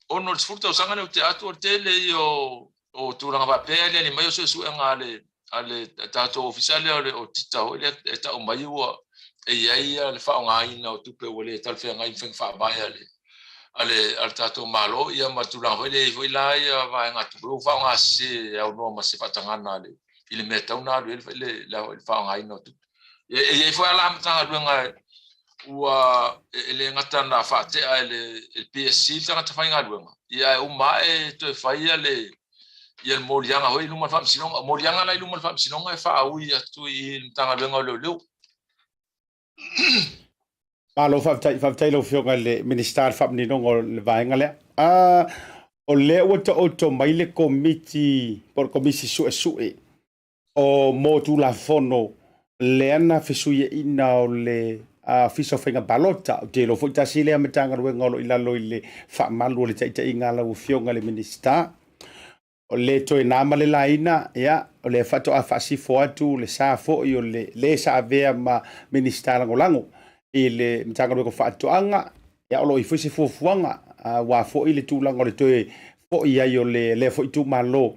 ono le sfurta usanga le teatro tele o tulanga va pele ni mai so nga ale tato ufficiale o tita o le eta o mai o e ia le fa nga ina o tupe o le tal fe nga infeng fa ba ale tato malo ia matulanga le foi la ia va nga tu fa nga se o no ma se fatanga na le ile meta una le fa nga ina tu e foi ala mtanga nga ua ele ngata na fate ele PSC tanga tafai ngaluanga ia uma e to faia le ia molianga hoi luma fam sinonga molianga na luma fam sinonga e fa ui atu I tanga luanga lo Malo fa tai lo fionga le minister fam ni no le vaenga le o le o to mai le committee por comisi su o mo tu la fono le ana fesuia ina o le fisa fenga balota te lo fuita sile a metanga ruenga lo ila lo ile fa malu le taita inga la ufionga le minister o le to ina male laina ya o le fato a fasi foatu le sa fo yo le sa vea ma minister ngolango ile metanga ruenga fato anga ya o lo ifisi fofuanga wa fo ile tu lango le to fo ia yo le fo tu malo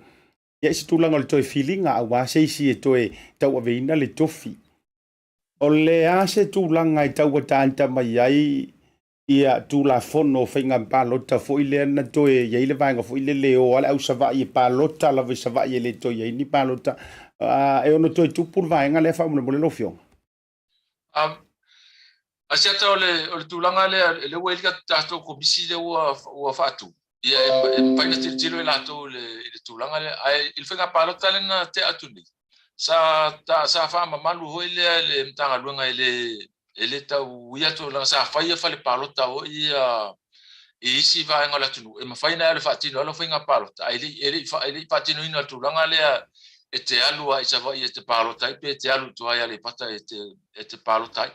ya si tu lango le to feelinga wa seisi to tau aveina le tofi o le ase tūlanga I tau tanta mai ai ia tūla fono whainga pālota fo I le ana toe ia ile vaenga fo I le leo ale au savai pālota la savai le toe ia ni pālota e ono toe tupur vaenga le whaumule mole lo fionga asiata o le tūlanga le welika tātou komisi le ua whaatu ia paina tilo lato le tūlanga le ai il whainga pālota le na te atu ni sa fa malu hoi le mtanga luanga ele ta uia to la sa fa ia fa le palota o ia isi va ngala tunu e mafaina le fatino lo finga palota ele fatino ina tu langa le e te alu ai sa va ia te palota pe te alu tu ai le pata e te palota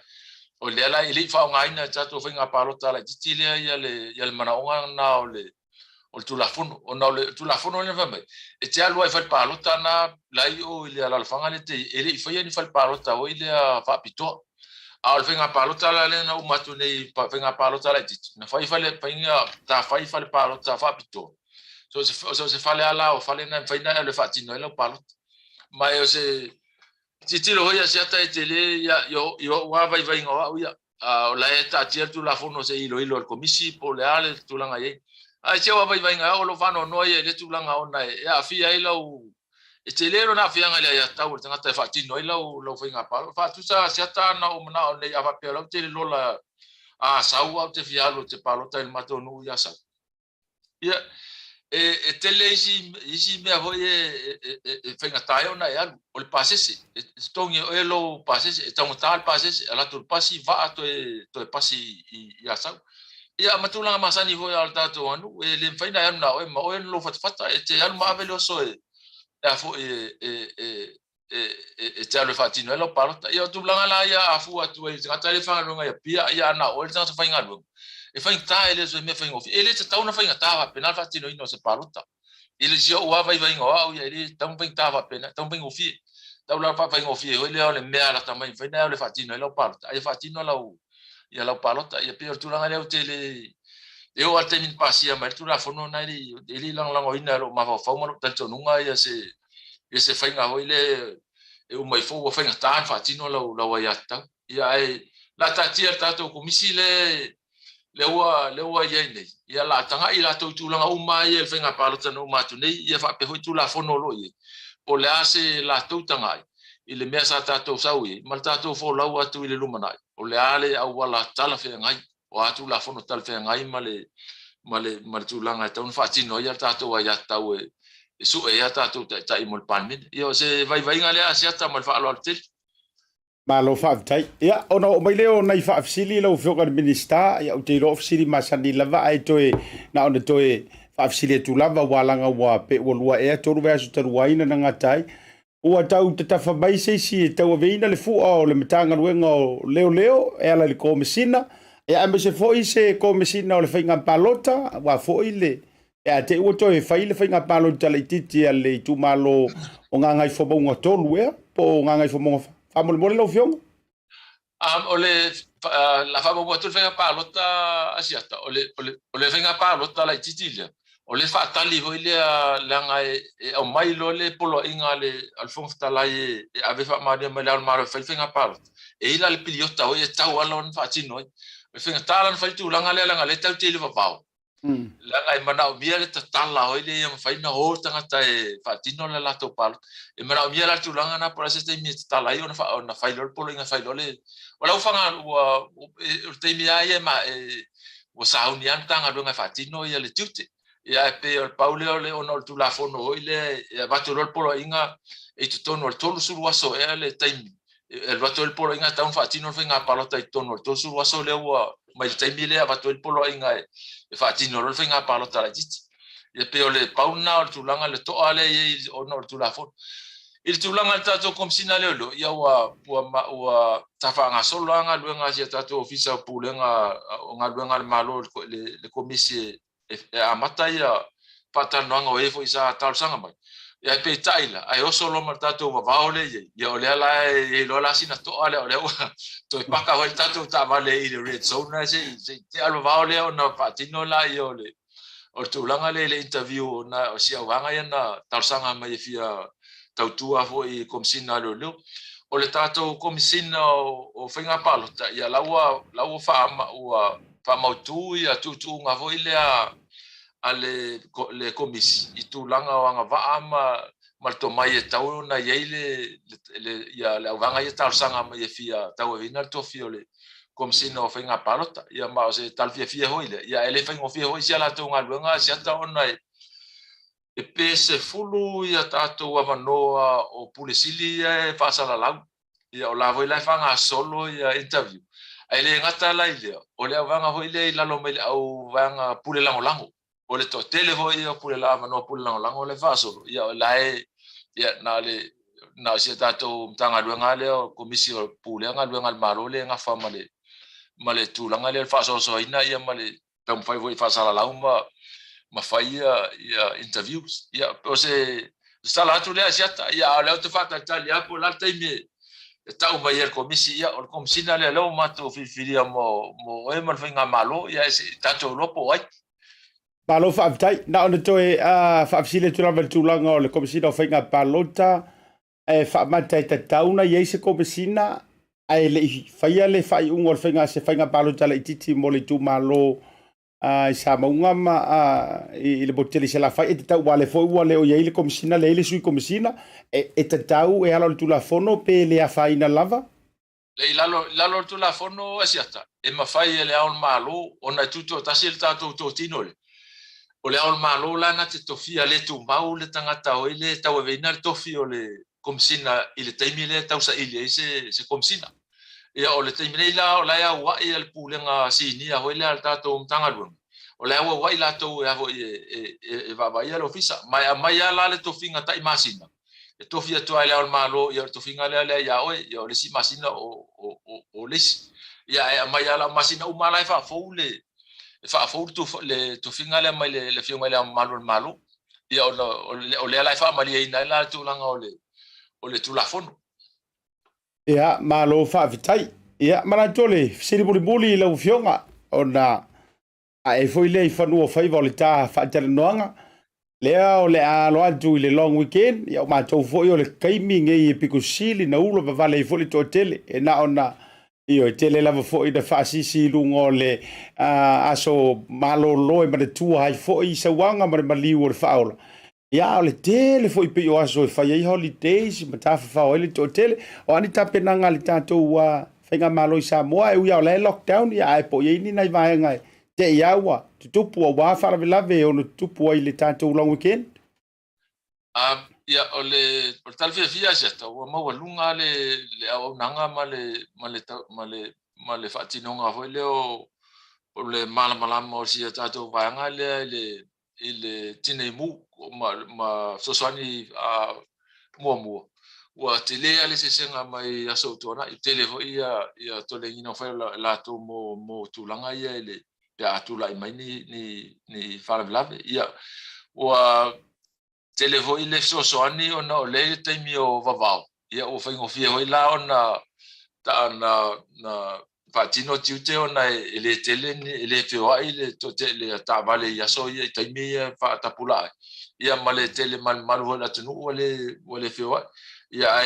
o le ala ele fa nga ina ta to finga palota la titile ia le mana onga na o le tulafono ona o le tulafono le fa mai e te alu ai faipalota na lai o ile ala fanga le te ele i fai ni faipalota o ile a faapitoa a o le faiga palota la le na umatu nei faiga palota la titi na fai fale faiga ta fai fale palota faapitoa so se fale ala o fale na faina le fatino ele o palota mai o se titilo hoia se ata e tele yo wa vai ngoa ia o la eta tia tulafono se ilo le komisi po le ale tulanga ye ai se wa vai nga o lo fano no ye le tulanga ona e a fia ila o e te lero na fia ngale ya tau tanga te fatino ila o lo finga palo fa tu sa se ata na o na o le ava pelo te lola a sau au te fia lo te palo te mato no ya sa ia e te le isi me ho e finga tai ona ya o le pasese e tongi o lo pasese e tamo tal pasese ala tu pasi va to e pasi ya sa ia matulanga masani vo al tato anu e le faina ya na o mo lo fata e te al ma velo so e fo e te alo fatino lo parota ia tulanga la ia afu atu e tata le fanga longa ia pia ia na o le tata fainga lo e fainga ta ele so me fainga ele te tau na fainga ta penal fatino ino se parota ele si o vai ngao ia ele tau fainga ta pena tau fainga fi tau la fa fainga fi ele le mea la tamai faina le fatino lo parota ia fatino la ia la palota ia pe tulanga le tele e o ate min pasia mai tu la fono na ili lang ina ro ma fa mo tal tonunga ia se fainga hoile e o mai fo fainga tan fatino la ia ta ia e la tatia tato komisi le wa ia nei ia la tanga ila to tulanga mai e fainga palota no matu nei ia fa pe tu la fono lo ia o le ase la to tanga ile mea sa tato saui mal tato fo lau atu ile lumanai o le ale au wala tala fe ngai o atu la fono tal fe ngai male tu langa tau fatino ia tato wa ya tau e su e ya tato ta i mol palmin io se vai ngale asiata mal fa al tel ma lo fa tai ia ona o mai leo nai fa afsili lo fioga minista ia o te lo afsili masani lava ai toe na ona toe fa afsili tu lava walanga wa pe o lua e to ruwa su taru waina na ngatai ua tau te tafa mai si tau veina le fua o le matanga ruenga o leo e ala le komisina e ame se foi se komisina o le whainga palota wa foi le e a te ua toi whai le whainga palota le titi a le tu malo o ngā ngai whamonga tolu ea po ngā ngai whamonga whamole mole lau fionga o le la whamonga tolu whainga palota asiata o le whainga palota le titi lea o le faatali hoi le ngai o mai lo le polo inga le alfonso talai e ave fa maria mai al maro fai finga palo e ila le piliota hoi e tau alon fatino e finga talan fai tu langa le tau te le vavao langa e mana o mia le tatala hoi le ia fai na ho tanga tai fatino le lato palo e mana o mia la tu langa na por ese te mi talai ona fai lo polo inga fai lo le wala ufanga o te mi ai ma o sauni antanga lo nga fatino ia le tute ia pe o paule o le ono tu la fono ile e Vaetolo polo inga e tu tono el tolu suru aso e le taimi el Vaetolo polo inga taun fatino finga palota i tono el tolu suru aso le ua mai taimi le Vaetolo polo inga e fatino lo finga palota la jiti e pe o le pauna o tu langa le to ale e ono tu la fono il tu langa tato komsina le lo ia ua tafanga solanga luenga sia tato ofisa pulenga nga luenga le malo le komisi e a matai a patanoanga o efo isa talsanga mai ia pe taila ai oso lo martato va vaole ia ole ala e lo la sina to ale ole to paka ho tato ta vale i red zone se te alo vaole ona patino la i ole o tu langa le interview na o sia wanga ia na talsanga mai fia tautua fo i komsina lo o le tato komsina o finga palota ia laua fa fa mautu ia tutu nga vo ile ale le komisi i tu langa o nga va mal to mai tau na ile ia le vanga ia tal sanga mai fia tau vina to fiole komsina o finga palota ia ma se tal fia hoile ia ele finga fia hoi sia la to nga luenga sia ta ona e pese fulu ia tato avanoa o pulisili e fasala lau ia o lavo ile fanga solo ia interview ele ngata la ile o le vanga ho ile la lo mele au vanga pule lango o le to tele ho ia pule la no pule lango le faso ia la ia na se tato mtanga luenga le komisi o pule nga luenga malo le nga fa male tu langa le faso so ina ia male tam fai voi fasala la mafai ia interviews ia o se sala atu le Asiata ia le te fata tali apo la taimi tau mai er komisi ia o komisina le lo mato fifiria mo e mal finga malo ia se tato lopo ai Malo whaafitai, na ona toi whaafisile tūrama tūlanga o le komisina o whainga palota, whaamatai ta tauna i eise komisina, ai le whaia le whai ungo o le whainga palota le ititi mo le tū malo i Samoa ma i le boteli se la whai e te tau wale fo ua le o iei le komisina, le ele sui komisina, e te tau e halo le tūla fono pe le a whaina lava? le lalo tūla fono Asiata, e mawhai e le aon malo, ona tuto tasi le tātou tō tino le. O le aon malo lana te tofia le tu mau le tangata o ile tau e veina le tofi o le komisina i le taimi le tau sa ili se komisina. Ia o le taimi le ila o lai au wai al pūlenga sini a hoi le al tātou mtangaruang. O lai au wai lātou e aho e vavai al ofisa. Mai a la le tofinga tai masina. E tofi atua le aon malo ia le tofinga le alea ia oe ia o le si masina o lesi. Ia mai a la masina umalai wha fau le fa fo le to finga le mai le fionga le malo ia o le ala fa mali ina la tu langa o le tu la fono ia malo fa vitai ia mana tole siri buli le fionga ona ai foi le fanu o fai volita fa tele noanga le o le alo atu le long weekend ia ma to foi o le kaimi ngai pikusili na ulo ba vale foi to tele e na ona io tele lava foi da fasisi lungo le aso malo loe ma de tua hai foi se wanga ma mali o Faualo ia le tele foi pe o aso fai holidays ma ta fa o le to tele o ani ta penanga le tato wa fenga malo i Samoa e ia le lockdown ia e po ye ni nai vai ngai te ia wa tupu wa fa la ve o tupu i le tato long weekend ia o le tal fia seta o mo lunga le au nanga ma le fatinonga foi le o le mala mo si tato vanga le tinemu ma sosani a mo wa tele ale se senga mai aso tona i tele foi ia to le ngino foi la to mo tulanga ia le ya tula mai ni fala blave ia wa televo ile sosoani ona o le taimi o vavao ia o faingo fie hoi la ona ta na patino tiute ona ele tele ele feo ile to tele ta vale ia so ia taimi fa tapula ia male tele mal hola tunu ole feo ia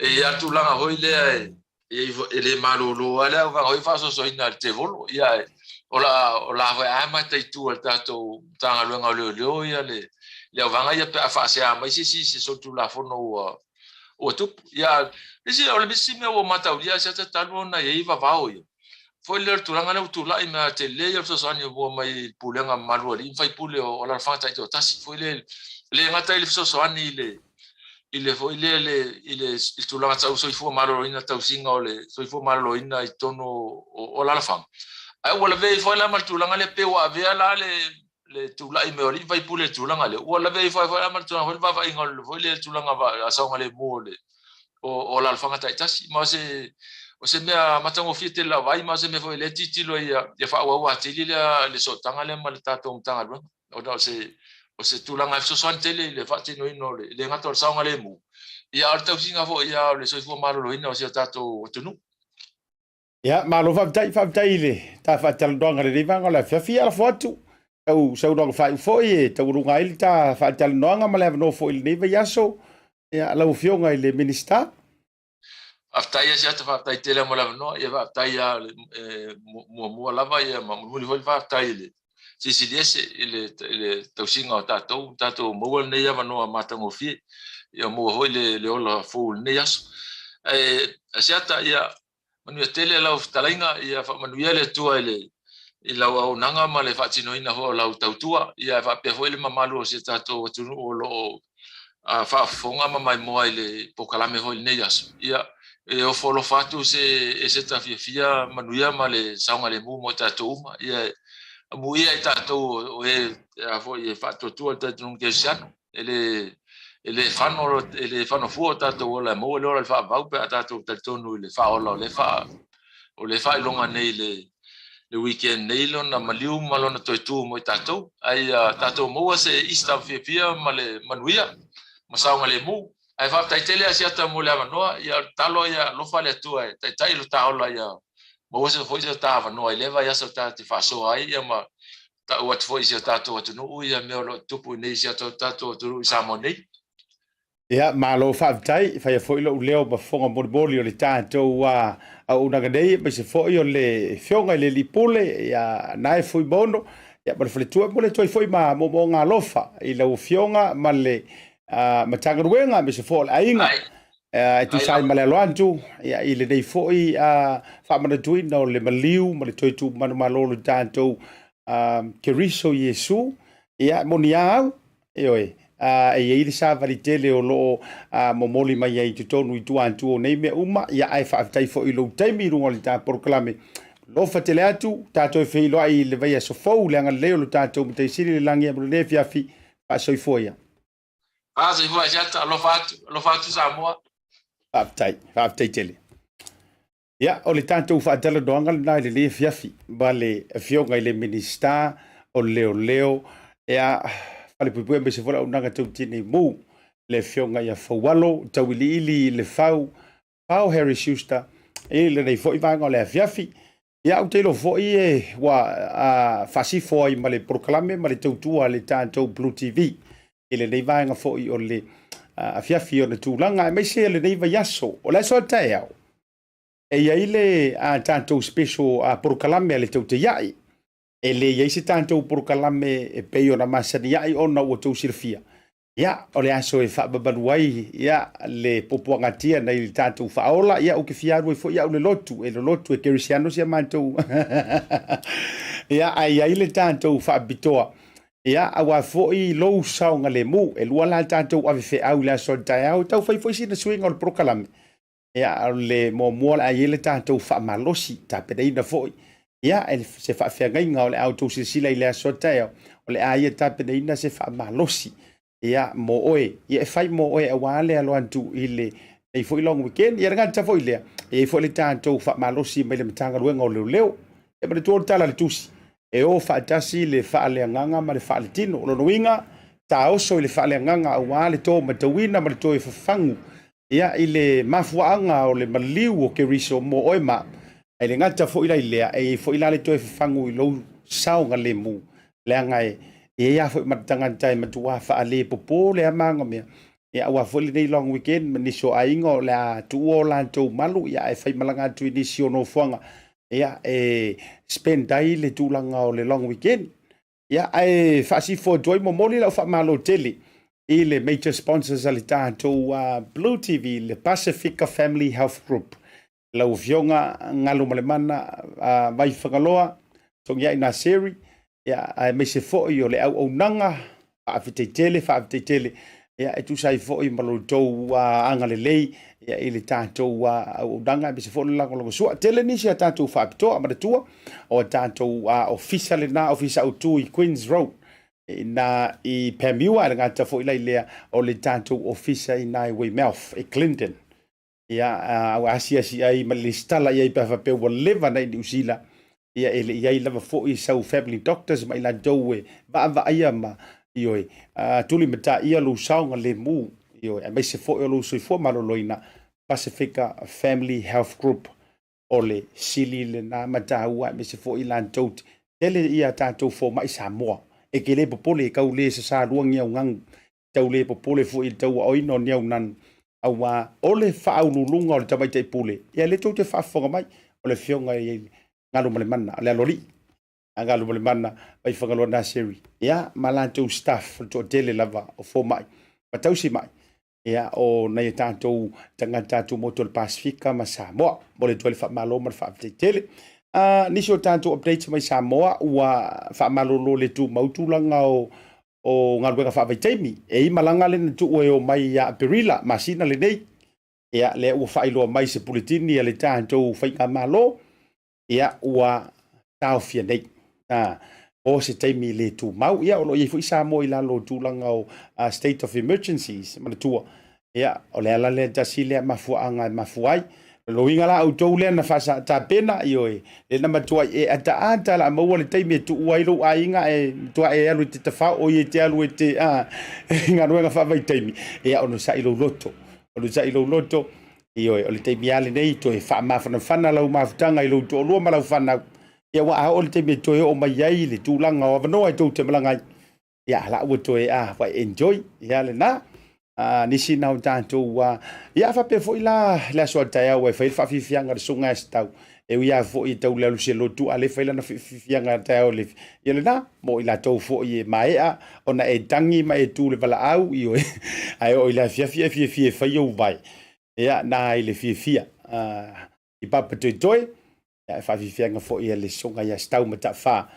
ia tulanga hoi le ele malolo ala va hoi fa so ina te volo ia ola va ama tai tu ta to tanga luanga le ia le vanga ia pe fa se ama si so tu la fono o tu ya isi o le bisi me o mata ia se ta talo na ia va va o foi le tu langa le tu la ima te le ia so sani o mai pulenga malu ri fai pule o la fa ta to tasi foi le ngata ile so sani ile foi ile tu langa sa so fo malu ina ta singa o le so fo malu ina i tono o la fa ai wala ve foi la mal tu langa le pe wa ve la le tula i meori vai pule tulanga le wala ve fa mal tu va va ingol vo le tulanga va asonga le mole o la alfanga taitasi ma se me matango fiete la vai ma se me foi le titilo ia fa wa tili le so tanga le mal tato tanga o se tulanga so swantele le fa tino ino le ngato saunga le mu ia alta singa fo ia le so fo malo ino o se tato tunu ia malo fa tai le ta fa tal donga le vanga la fia la foto au sau dong fai foi tau runga il ta fa tal noanga ma le no foi le ve yaso ia la ufionga ile minister aftai ya ta fa tai tele mo la no ia va tai ya mo la va ia ma mo vol va tai le si desse ile tau singa tato mo ne ia no mata ngo fi ia mo ho le ola full ne yaso asiata ia manu tele la uftalinga ia fa manu ile tu ile ila au nanga ma le fatino ina ho la tautua ia fa pe foi le mamalu se tato tunu o lo fa fonga ma mai mo ile pokalame ho ne yaso ia e o folo fatu se ta fia manuia ma le saunga le mu mo tato uma ia mu ia tato o a foi fatu tu ta tunu ke sian ele fano fu tato la mo le fa va pe tato tonu le fa o le fa longa nei le le weekend nei lona maliu ma lona toitu mo i tatou ai tatou moa se Easter fiapia ma le manuia ma saunga le mu ai faapetaitele asiata mo le avanoa ia talo ia lofa le atua e taitai lo taola ia mo se foi se tava no ai leva ia so te faso ai ia ma ta o te foi se tatou atu no ia me lo tupu nei se tatou tu Samoa nei. Ia malo faaptai fai foi lo leo ba fonga moli o le tatou a una gadei ba se foi o le fionga le lipule ia nai foi bono ia ba le tua mo le toi foi ma mo nga lofa i le fionga ma le matangaruenga me se foi ainga e tu sai ma le loantu ia i le dei foi fa ma tu no le maliu ma le toi tu ma malo le tatou keriso Yesu ia moniau e e ile sa valitele o lo momoli mai ai tutonu i tuantu o nei me uma ia ai faafetai fo i lo taimi runga le ta proclame lo fatele atu tato e feilo ai le vai so fou le anga leo lo tato mte sili le langi abro le fiafi pa soi foia se foi jata lo fatu Samoa faafetai tele ia o le tato faatala doanga le le fiafi ba le fionga i le minista o leo ia ale pupue me se fora unanga tau tini mu le fionga ia Faualo tawili ili le fau Harry Schuster le nei foi vanga le fiafi ia o telo foi wa fasifo ai ma le proclame ma le tautua le tanto BluTV le nei vanga foi o le fiafi o le tulanga me se le nei vayaso o le so tae e ia ile tanto special proclame le tautua iai e le ia se tanto proclame e peio na masani ai ona o tau sirfia ia o le aso e faababaluai ia le popoangatia na i tanto faola ia o ke fiaru e fo ia o le lotu e kerisiano sia mantou ia ai le tanto faabitoa ia awa fo i lo saunga le mu e lua la tanto ave fe au la so tai au tau fai foi sina swing o le proclame ia le mo ai le tanto faamalosi tapereina foi ia se faafeagaiga o le autosisila i le asotae o le a ia tapeneina se faamalosi ia mo oe ia e fai mo oe auā le aloatu i le ei foʻi long weekend ia lagata foʻi lea e foʻi le tatou faamalosi mai le matagaluega o leoleo e ma le tualu tala le tusi e o faatasi le faaleagaga ma le faaletino o lonoiga taoso i le faaleagaga auā le tō matauina ma le toe fafagu ia i le mafuaaga o le maliliu o keriso mo oe ma ai le ngata fo ila ilea e fo ila le toe fangu i lo saunga le mu le anga e ia fo matanga tai matua fa ale popo le amanga me ia wa fo le long weekend me niso aingo la tuo la to malu ia e fai malanga tu inisio no fonga ia e spend dai le tulanga o le long weekend ia e fa si fo joy mo moli la fa malo tele i le major sponsors ali to BluTV le Pasefika Family Health Group lau fionga ngalu malemana vai whakaloa tongia ina seri ia me se foi o le au nanga whaafiteitele ia e tu sai foi malo tou anga le lei ia i le tātou au nanga me se foi le lango sua tele nisi a tātou whaapitoa amaratua o tātou ofisa le na ofisa au tu i Queen's Road na i Pemiua le ngata foi lai lea o le tātou ofisa i Nai Weymouth e Clinton ia au asia si ai ma le stala ia pa fa pe o leva na New Zealand ia ele ia leva fo i sau family doctors mai la doe va ia ma ioi tuli mata ia lu saunga le mu ioi mai se fo lu so fo maloloina Pasefika Family Health Group ole sili le na mata ua me se fo i lan tot ele ia tanto fo mai Samoa e ke le popole ka ule se sa luangia ngang tau le popole fo i tau oino niau nan awa ole faaululunga o le tamaita i pule ia le tau te faafonga mai o le fionga i ngalu malemana le alori ngalu malemana mai whangaloa na seri ia malantou staff to tele lava o fo mai patausi mai ia o nei tātou tangata tātou moto le Pasefika ma Samoa mo le tuale whaamalo ma le whaafeitele nisi o tātou update mai Samoa ua whaamalolo le tu mautulanga o ngaruenga whaafeitaimi e malanga le tu o mai perila masina le nei ia le ua whailoa mai se puletini le tātou whainga malo ia ua taofia nei o se taimi le tu mau ia o lo ia fu Samoa i lalo tulanga o state of emergencies ma le tua ia o le ala le tasile mafuanga mafuai Loinga la autou le na fasa tapena io e na matua e ata la mo le taimi tu wailo ainga e tua e alu te fa o ye te alu te nga no nga fa vai taimi e ono sa ilo loto io o le taimi ale nei to e fa ma fana la ma ftanga ilo to lo ma la fana e wa o le taimi to e o mai ai le tu langa o no ai to te malanga ya la o to e wa enjoy ya le na nisi nau tātou ia whape fo ila la soa taia wai whai whawhiwhianga sunga estau e ia fo i tau lelu se lotu ale whai lana whawhiwhianga taia o le ia le na mo ila tau fo i maea ona e tangi ma e tū le wala au i o ai o ila whiawhia whai au vai ia na i le whiawhia i papa toi toi ia e whawhiwhianga fo i le sunga ia stau ma ta wha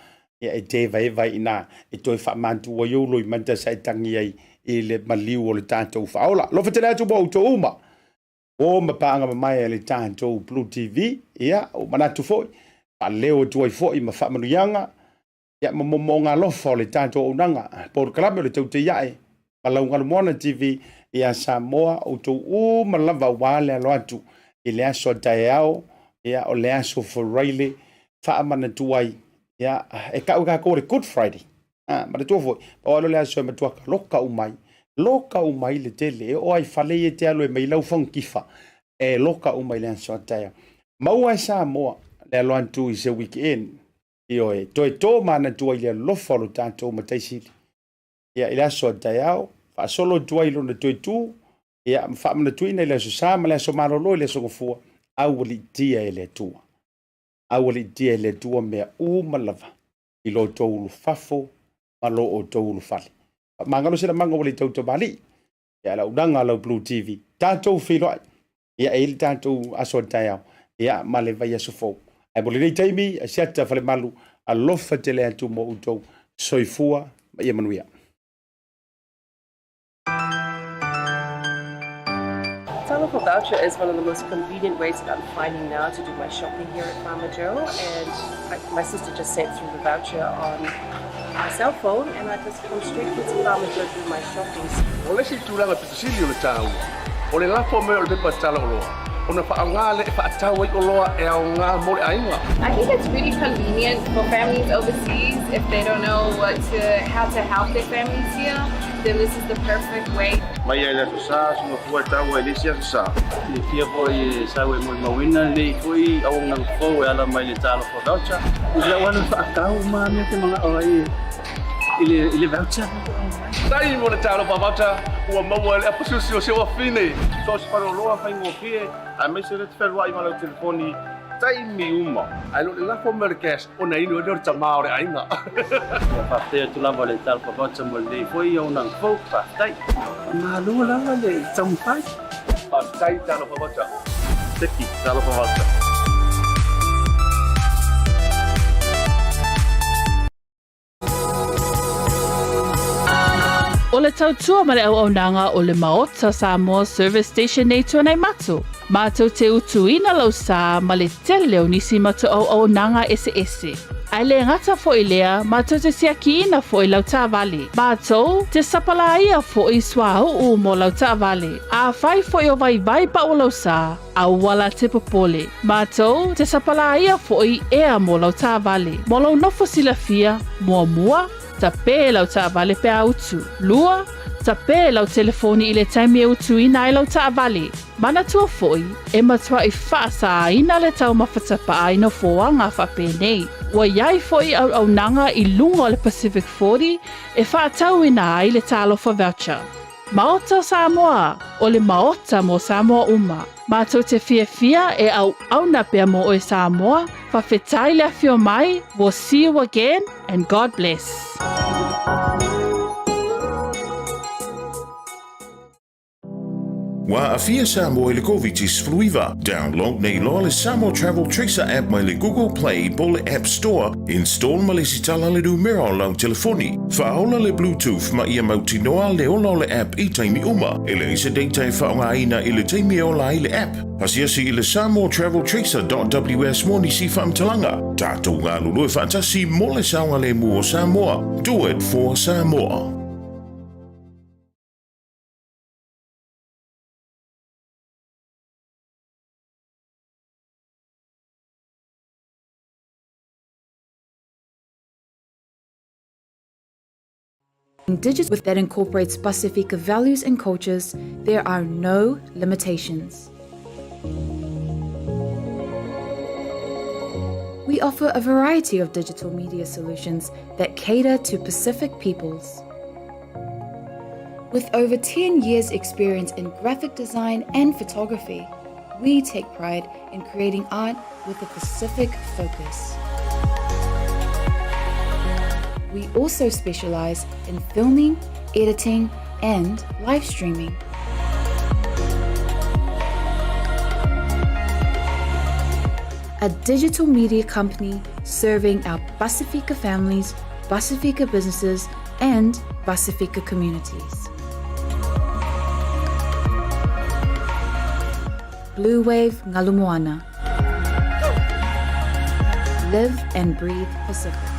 ia e te vai ina e toi whamantu o iolo i manta sa e tangi ai i le maliu o le tātou whaola. Lo whetele atu mo uto uma. O mapanga mai le tātou BluTV. Ia, o manatu foi. Pa leo tuai foi ma whamanuianga. Ia, mo ngā lofa o le tātou unanga. Por kalame o le taute iae. Ma launga mona TV. Ia Samoa uto uma lava wale alo atu. I le aso tae ao. Ia, o le aso Faualo. Whaamana tuai. Ia, e kau ka kore Good Friday. Ma tu foi o lo le aso ma tu loka umai le tele o ai fale e te alo e mai lau fonkifa e loka umai le aso taia mau ai Samoa le alo antu i se weekend io e to mana tu ai le lo folo tanto ma taisi ia ile aso taia fa solo tu ai lo na tu ia fa ma tu ina le aso sa ma le aso malo lo le aso fu au li dia ele tu me lava i lo to fafo malo o tolu fali. Mangalo sila mango wali tau bali. Ya la udanga la BluTV. Tanto filo ya el tanto aso tayao. Ya male vai sofo. Ai boli nei taimi Asiata fale malu a lofa tele atu mo uto soifua ya manuia. Taupea voucher is one of the most convenient ways that I'm finding now to do my shopping here at Farmer Joe, and my sister just sent through the voucher on my cell phone, and I just come straight to Farmer Joe to do my shopping. Ole si tūranga pitusili o le tāua. Ole lafo me o le pepa tala o loa. Ona whaangale e whaatau ai o loa e au ngā more ainga. I think it's really convenient for families overseas if they don't know how to help their families here. Then this is the perfect way. Mai ai la sa sunga fua tau ai lesi atu sa. Le fia foi sa we mo mawina le foi au nang fo ala mai le talo for voucher. Ila wana whaatau ma me te mga oi ile voucher. Tai mo le talo for voucher ua maua le apususi o sewa fine. So se paro loa whai ngofie a me se le te wherua i malau telefoni tai mi uma. Ai lo le lafo me le cash o na inu e lor tamao re ainga. Whaatea tu lava le talo for voucher mo le foi au nang fo whaatai. Ma lua lava le tampai. Tai talo for voucher. Teki talo for voucher. O le tautua ma le au nanga o le Maota Samoa Service Station nei tua nei matu. Mātou te utuina lau sa ma le tele o nisi matu au nanga ese. Ai le ngata fo i lea, mātou te siakiina fo i lau tā vale. Mātou te sapalaia fo i swau mo lau tā vale. A whai fo i o vai pa o lau sa, a wala te popole. Mātou te sapalaia fo i ea mo lau tā vale. Mo lau nofo sila fia, mua, ta pē lau tā vale pe a utu. Lua, ta pē lau telefoni i le taimi e utu ina i lau tā vale. Mana tua foi, e matua i whaasa ina le tau mawhatapa a ino foanga whape nei. Wa iai foi au nanga i lunga o le Pacific 40 e whaatau ina ai le talo for voucher. Maota Samoa, o le Maota mo Samoa uma. Mātou te fia e au na pia mo o Samoa, whawhetai le fio mai, we'll see you again, and God bless. Wa afia Samoa le Kovichis Bluwave. Download nei loa le Samoa Travel Tracer app mai le Google Play po le App Store. Install ma le sitala le numero lau telefoni. Faualo le Bluetooth ma ia mautinoa le ola le app i taimi uma. Ele isa data e whaongaina i le taimi ola i le app. Pasiasi i le Samoa Travel Tracer.ws mo ni si whamtalanga. Tātou ngā lulu e whaatasi mo le saunga le mua Samoa. Do it for Samoa. Digital that incorporates Pasefika values and cultures, there are no limitations. We offer a variety of digital media solutions that cater to Pacific peoples. With over 10 years' experience in graphic design and photography, we take pride in creating art with a Pacific focus. We also specialize in filming, editing, and live streaming. A digital media company serving our Pasefika families, Pasefika businesses, and Pasefika communities. Bluwave Ngalumoana. Live and breathe Pacific.